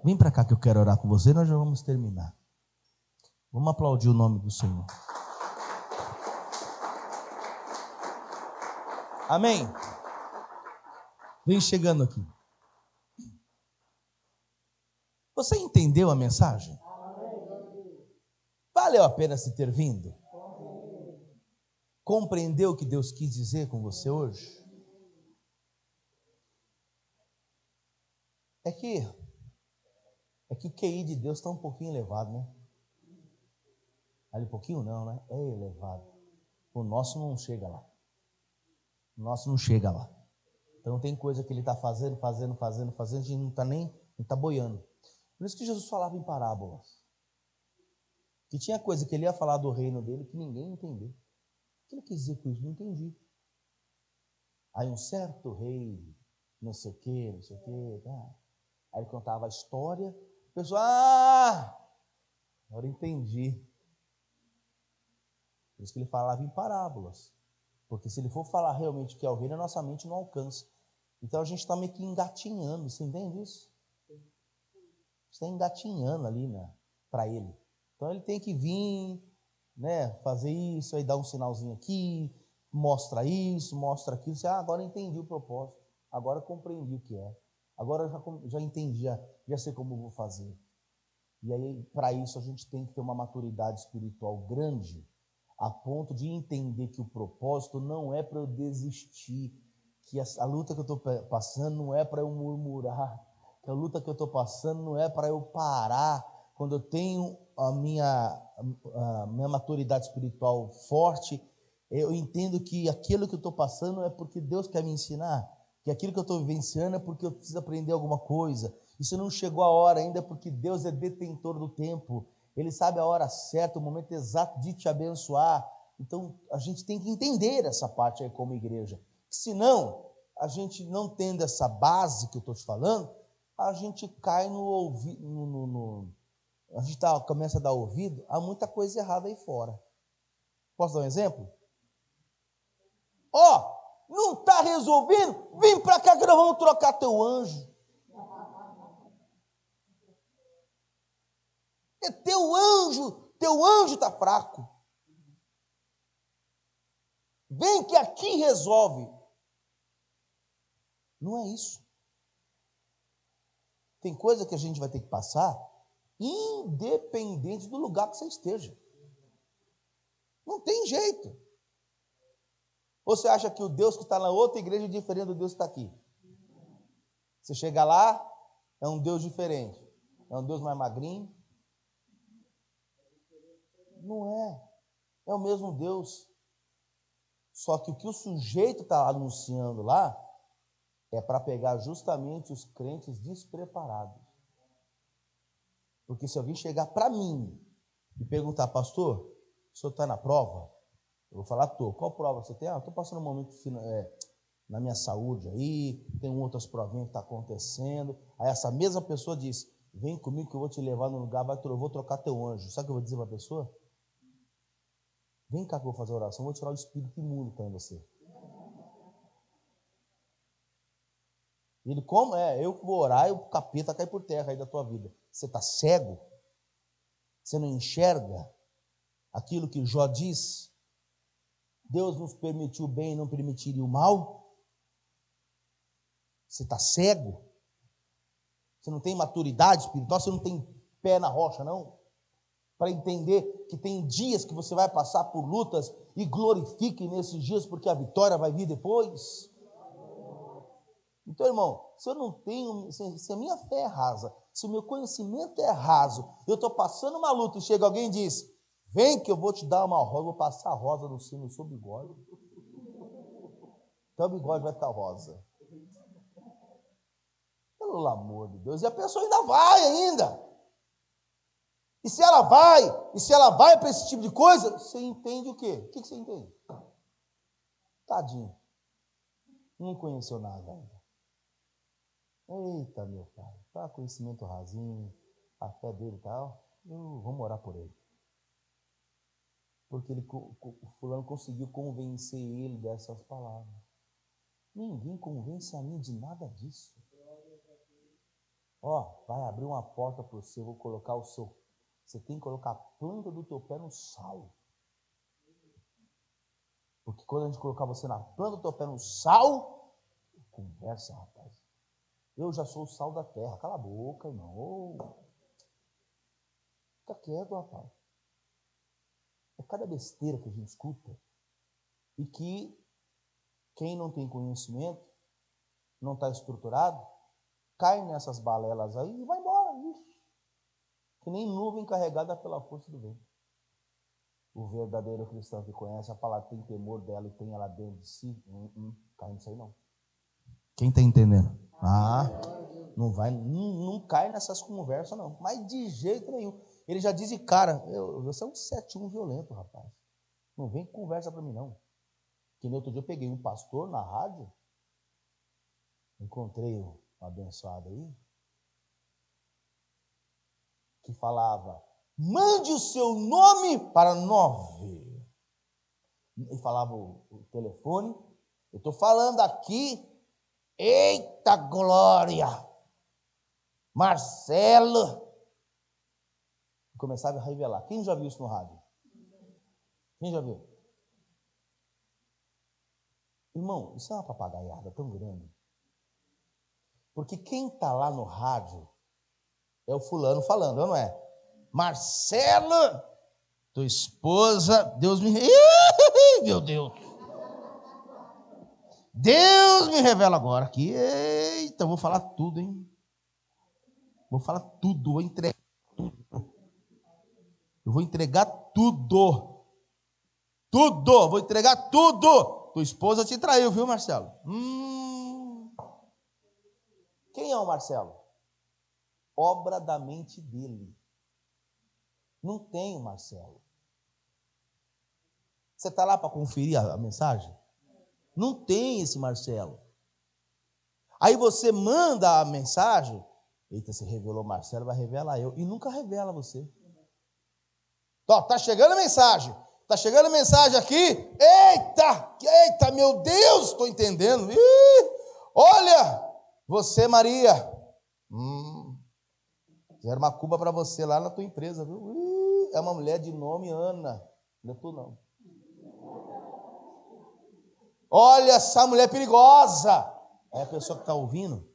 Vem para cá que eu quero orar com você, nós já vamos terminar. Vamos aplaudir o nome do Senhor. Amém? Vem chegando aqui. Você entendeu a mensagem? Valeu a pena se ter vindo? Compreendeu o que Deus quis dizer com você hoje? É que o QI de Deus está um pouquinho elevado, né? Ali um pouquinho não, né? É elevado. O nosso não chega lá. O nosso não chega lá. Então tem coisa que ele está fazendo, a gente não está boiando. Por isso que Jesus falava em parábolas. Que tinha coisa que ele ia falar do reino dele que ninguém entendeu. O que ele quis dizer com isso? Não entendi. Aí um certo rei, não sei o quê, tá? Aí ele contava a história, o pessoal, agora entendi. Por isso que ele falava em parábolas. Porque se ele for falar realmente o que é o reino, a nossa mente não alcança. Então a gente está meio que engatinhando, você entende isso? Você está engatinhando ali, né, para ele. Então ele tem que vir, né, fazer isso, aí dar um sinalzinho aqui, mostra isso, mostra aquilo. Você, agora entendi o propósito, agora compreendi o que é. Agora já entendi, já sei como eu vou fazer. E aí, para isso, a gente tem que ter uma maturidade espiritual grande, a ponto de entender que o propósito não é para eu desistir, que a luta que eu estou passando não é para eu murmurar, que a luta que eu estou passando não é para eu parar, quando eu tenho a minha maturidade espiritual forte, eu entendo que aquilo que eu estou passando é porque Deus quer me ensinar, que aquilo que eu estou vivenciando é porque eu preciso aprender alguma coisa. Isso não chegou a hora ainda, porque Deus é detentor do tempo. Ele sabe a hora certa, o momento exato de te abençoar. Então, a gente tem que entender essa parte aí como igreja. Senão, a gente não tendo essa base que eu estou te falando, a gente cai no ouvido, a gente começa a dar ouvido a muita coisa errada aí fora. Posso dar um exemplo? Não está resolvendo? Vem para cá que nós vamos trocar teu anjo. É teu anjo está fraco. Vem que aqui resolve. Não é isso. Tem coisa que a gente vai ter que passar, independente do lugar que você esteja. Não tem jeito. Ou você acha que o Deus que está na outra igreja é diferente do Deus que está aqui? Você chega lá, é um Deus diferente. É um Deus mais magrinho. Não é. É o mesmo Deus. Só que o que o sujeito está anunciando lá é para pegar justamente os crentes despreparados. Porque se alguém chegar para mim e perguntar, pastor, o senhor está na prova? Eu vou falar, estou. Qual prova você tem? Estou passando um momento na minha saúde aí, tem outras provinhas que estão acontecendo. Aí essa mesma pessoa diz, vem comigo que eu vou te levar no lugar, eu vou trocar teu anjo. Sabe o que eu vou dizer para a pessoa? Vem cá que eu vou fazer a oração, eu vou tirar o espírito imundo que está em você. Ele, como é? Eu vou orar e o capeta cai por terra aí da tua vida. Você está cego? Você não enxerga aquilo que Jó diz? Deus nos permitiu o bem e não permitiria o mal? Você está cego? Você não tem maturidade espiritual? Você não tem pé na rocha, não? Para entender que tem dias que você vai passar por lutas e glorifique nesses dias, porque a vitória vai vir depois. Então, irmão, se eu não tenho, se a minha fé é rasa, se o meu conhecimento é raso, eu estou passando uma luta e chega alguém e diz, vem que eu vou te dar uma rosa, vou passar a rosa no seu bigode. Então o bigode vai ficar rosa. Pelo amor de Deus, e a pessoa ainda vai ainda. E se ela vai para esse tipo de coisa, você entende o quê? O que você entende? Tadinho. Não conheceu nada ainda. Eita, meu pai, tá conhecimento rasinho, a fé dele e tal, vamos orar por ele. Porque o fulano conseguiu convencer ele dessas palavras. Ninguém convence a mim de nada disso. Vai abrir uma porta para você, vou colocar você tem que colocar a planta do teu pé no sal. Porque quando a gente colocar você na planta do teu pé no sal, conversa, rapaz. Eu já sou o sal da terra. Cala a boca, irmão. Fica quieto, rapaz. É cada besteira que a gente escuta. E que quem não tem conhecimento, não está estruturado, cai nessas balelas aí e vai embora. Que nem nuvem carregada pela força do vento. O verdadeiro cristão que conhece a palavra, tem temor dela e tem ela dentro de si, cai nisso aí não. Quem está entendendo? Não vai, não cai nessas conversas não, mas de jeito nenhum. Ele já diz, cara, você é um 7-1 violento, rapaz. Não vem com conversa para mim não. Que no outro dia eu peguei um pastor na rádio, encontrei um abençoado aí, que falava, mande o seu nome para 9. E falava o telefone, eu estou falando aqui, eita glória, Marcelo. E começava a revelar. Quem já viu isso no rádio? Quem já viu? Irmão, isso é uma papagaiada tão grande. Porque quem está lá no rádio é o fulano falando, não é? Marcelo, tua esposa, Deus me... Meu Deus. Deus me revela agora que, eita, eu vou falar tudo, hein? Vou falar tudo, vou entregar tudo. Eu vou entregar tudo. Tudo, vou entregar tudo. Tua esposa te traiu, viu, Marcelo? Quem é o Marcelo? Obra da mente dele. Não tem o Marcelo. Você está lá para conferir a mensagem? Não tem esse Marcelo. Aí você manda a mensagem, eita, se revelou Marcelo, vai revelar eu. E nunca revela você. Tá chegando a mensagem. Tá chegando a mensagem aqui. Eita, meu Deus, estou entendendo. Olha, você, Maria. Fizeram uma cuba para você lá na tua empresa, viu? É uma mulher de nome Ana. Não é tu, não. Olha essa mulher perigosa. Aí a pessoa que está ouvindo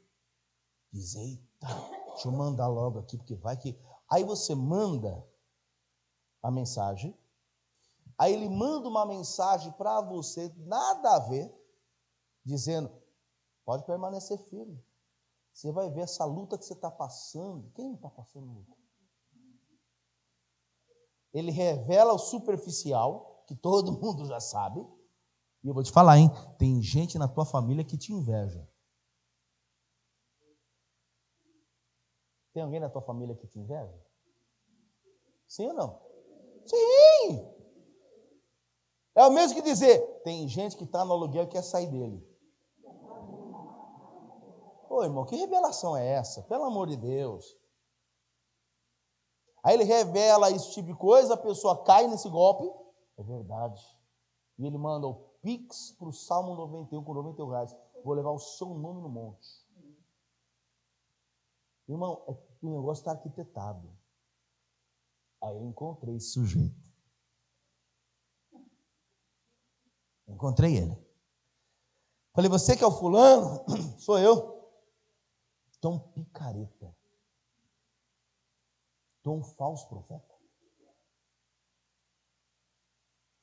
diz, eita, deixa eu mandar logo aqui, porque vai que... Aí você manda a mensagem, aí ele manda uma mensagem para você, nada a ver, dizendo, pode permanecer firme. Você vai ver essa luta que você está passando. Quem está passando luta? Ele revela o superficial, que todo mundo já sabe. E eu vou te falar, hein? Tem gente na tua família que te inveja. Tem alguém na tua família que te inveja? Sim ou não? Sim! É o mesmo que dizer, tem gente que está no aluguel e quer sair dele. Ô, irmão, que revelação é essa? Pelo amor de Deus. Aí ele revela esse tipo de coisa, a pessoa cai nesse golpe. É verdade. E ele manda o Pix para o Salmo 91 com R$91. Vou levar o seu nome no monte. Irmão, o negócio está arquitetado. Aí eu encontrei esse sujeito. Encontrei ele. Falei, você que é o fulano? Sou eu. Tu é um picareta. Tu é um falso profeta.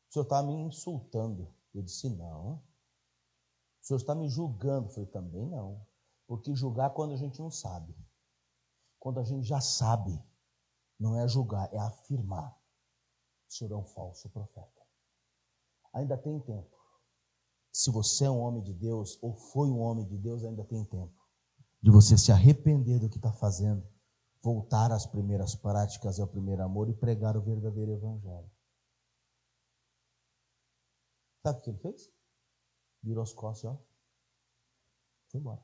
O senhor está me insultando. Eu disse, não. O senhor está me julgando. Eu falei, também não. Porque julgar quando a gente não sabe. Quando a gente já sabe, não é julgar, é afirmar. O senhor é um falso profeta. Ainda tem tempo. Se você é um homem de Deus, ou foi um homem de Deus, ainda tem tempo de você se arrepender do que está fazendo, voltar às primeiras práticas e ao primeiro amor e pregar o verdadeiro evangelho. Sabe o que ele fez? Virou as costas, ó. Foi embora.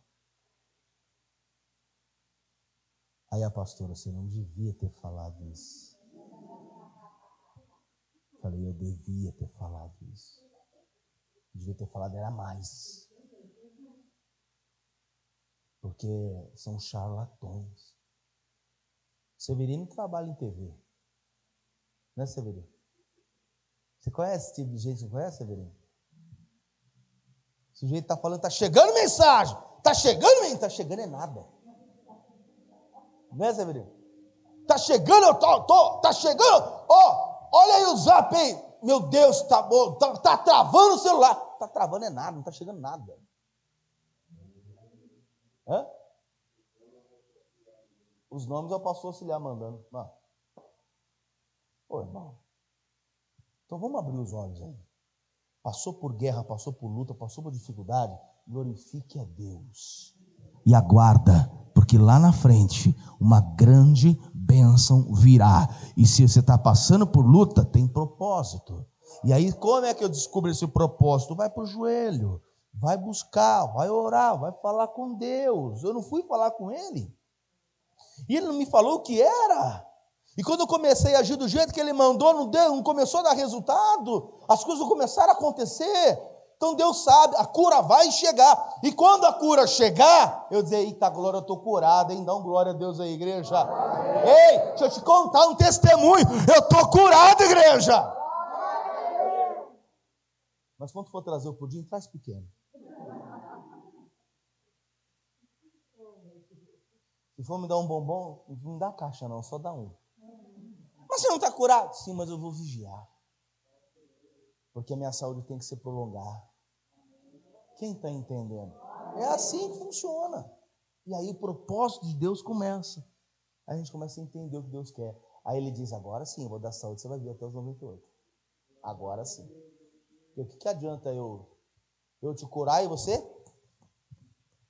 Aí a pastora, você não devia ter falado isso. Falei, eu devia ter falado isso. Devia ter falado era mais. Porque são charlatões. Severino trabalha em TV. Não é, Severino? Você conhece esse tipo de gente? Você conhece, Severino? O sujeito está falando, está chegando mensagem. Está chegando é nada. Não é, Severino? Está chegando, está chegando. Olha aí o zap aí. Meu Deus, tá travando o celular. Está travando é nada, não está chegando nada. Hã? Os nomes é o pastor auxiliar mandando. Ô, irmão. Então vamos abrir os olhos aí. Passou por guerra, passou por luta, passou por dificuldade. Glorifique a Deus. E aguarda, porque lá na frente uma grande bênção virá. E se você está passando por luta, tem propósito. E aí como é que eu descubro esse propósito? Vai para o joelho, vai buscar, vai orar, vai falar com Deus. Eu não fui falar com Ele. E Ele não me falou o que era. E quando eu comecei a agir do jeito que Ele mandou, não começou a dar resultado. As coisas começaram a acontecer. Então Deus sabe, a cura vai chegar. E quando a cura chegar, eu dizer, eita glória, eu estou curado, hein? Dá um glória a Deus aí, igreja. Ei, deixa eu te contar um testemunho. Eu estou curado, igreja. Mas quando for trazer o pudim, traz pequeno. Se for me dar um bombom, não dá caixa não, só dá um. Mas você não está curado? Sim, mas eu vou vigiar. Porque a minha saúde tem que se prolongar. Quem está entendendo? É assim que funciona. E aí o propósito de Deus começa. Aí a gente começa a entender o que Deus quer. Aí Ele diz, agora sim, eu vou dar saúde, você vai ver até os 98. Agora sim. E o que adianta eu te curar e você?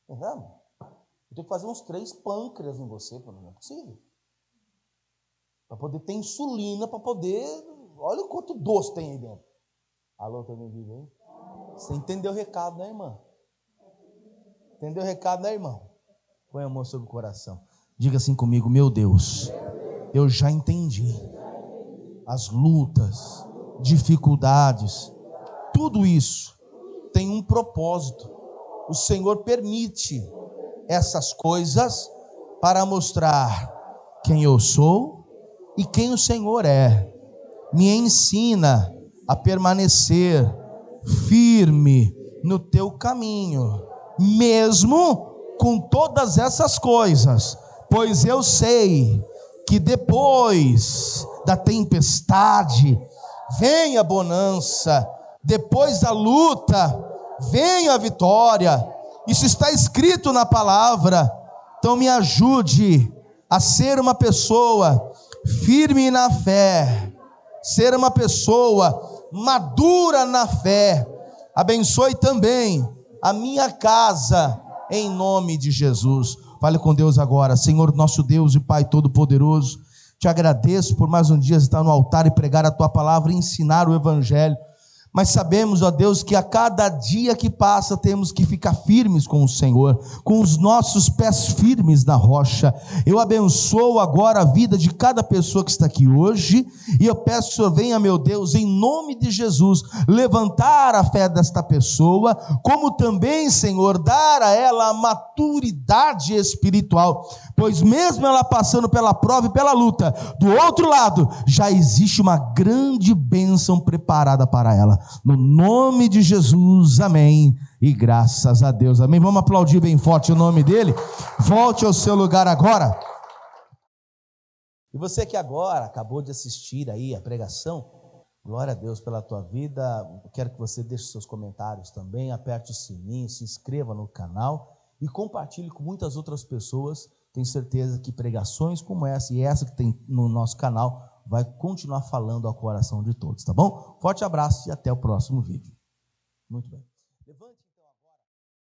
Entendeu? Eu tenho que fazer uns 3 pâncreas em você, não é possível. Para poder ter insulina, para poder... Olha o quanto doce tem aí dentro. Alô, também vive aí? Você entendeu o recado, né, irmã? Entendeu o recado, né, irmão? Põe a mão sobre o coração. Diga assim comigo, meu Deus, eu já entendi as lutas, dificuldades, tudo isso tem um propósito. O Senhor permite essas coisas para mostrar quem eu sou e quem o Senhor é. Me ensina a permanecer firme no teu caminho, mesmo com todas essas coisas, pois eu sei que depois da tempestade vem a bonança, depois da luta vem a vitória. Isso está escrito na palavra. Então me ajude a ser uma pessoa firme na fé, ser uma pessoa madura na fé. Abençoe também a minha casa, em nome de Jesus. Fale com Deus agora. Senhor nosso Deus e Pai Todo-Poderoso, te agradeço por mais um dia estar no altar e pregar a Tua palavra e ensinar o Evangelho. Mas sabemos, ó Deus, que a cada dia que passa temos que ficar firmes com o Senhor, com os nossos pés firmes na rocha. Eu abençoo agora a vida de cada pessoa que está aqui hoje, e eu peço que o Senhor venha, meu Deus, em nome de Jesus, levantar a fé desta pessoa, como também, Senhor, dar a ela a maturidade espiritual, pois mesmo ela passando pela prova e pela luta, do outro lado, já existe uma grande bênção preparada para ela. No nome de Jesus, amém, e graças a Deus, amém. Vamos aplaudir bem forte o nome dele. Volte ao seu lugar agora. E você que agora acabou de assistir aí a pregação, glória a Deus pela tua vida. Eu quero que você deixe seus comentários também, aperte o sininho, se inscreva no canal e compartilhe com muitas outras pessoas. Tenho certeza que pregações como essa e essa que tem no nosso canal vai continuar falando ao coração de todos, tá bom? Forte abraço e até o próximo vídeo. Muito bem.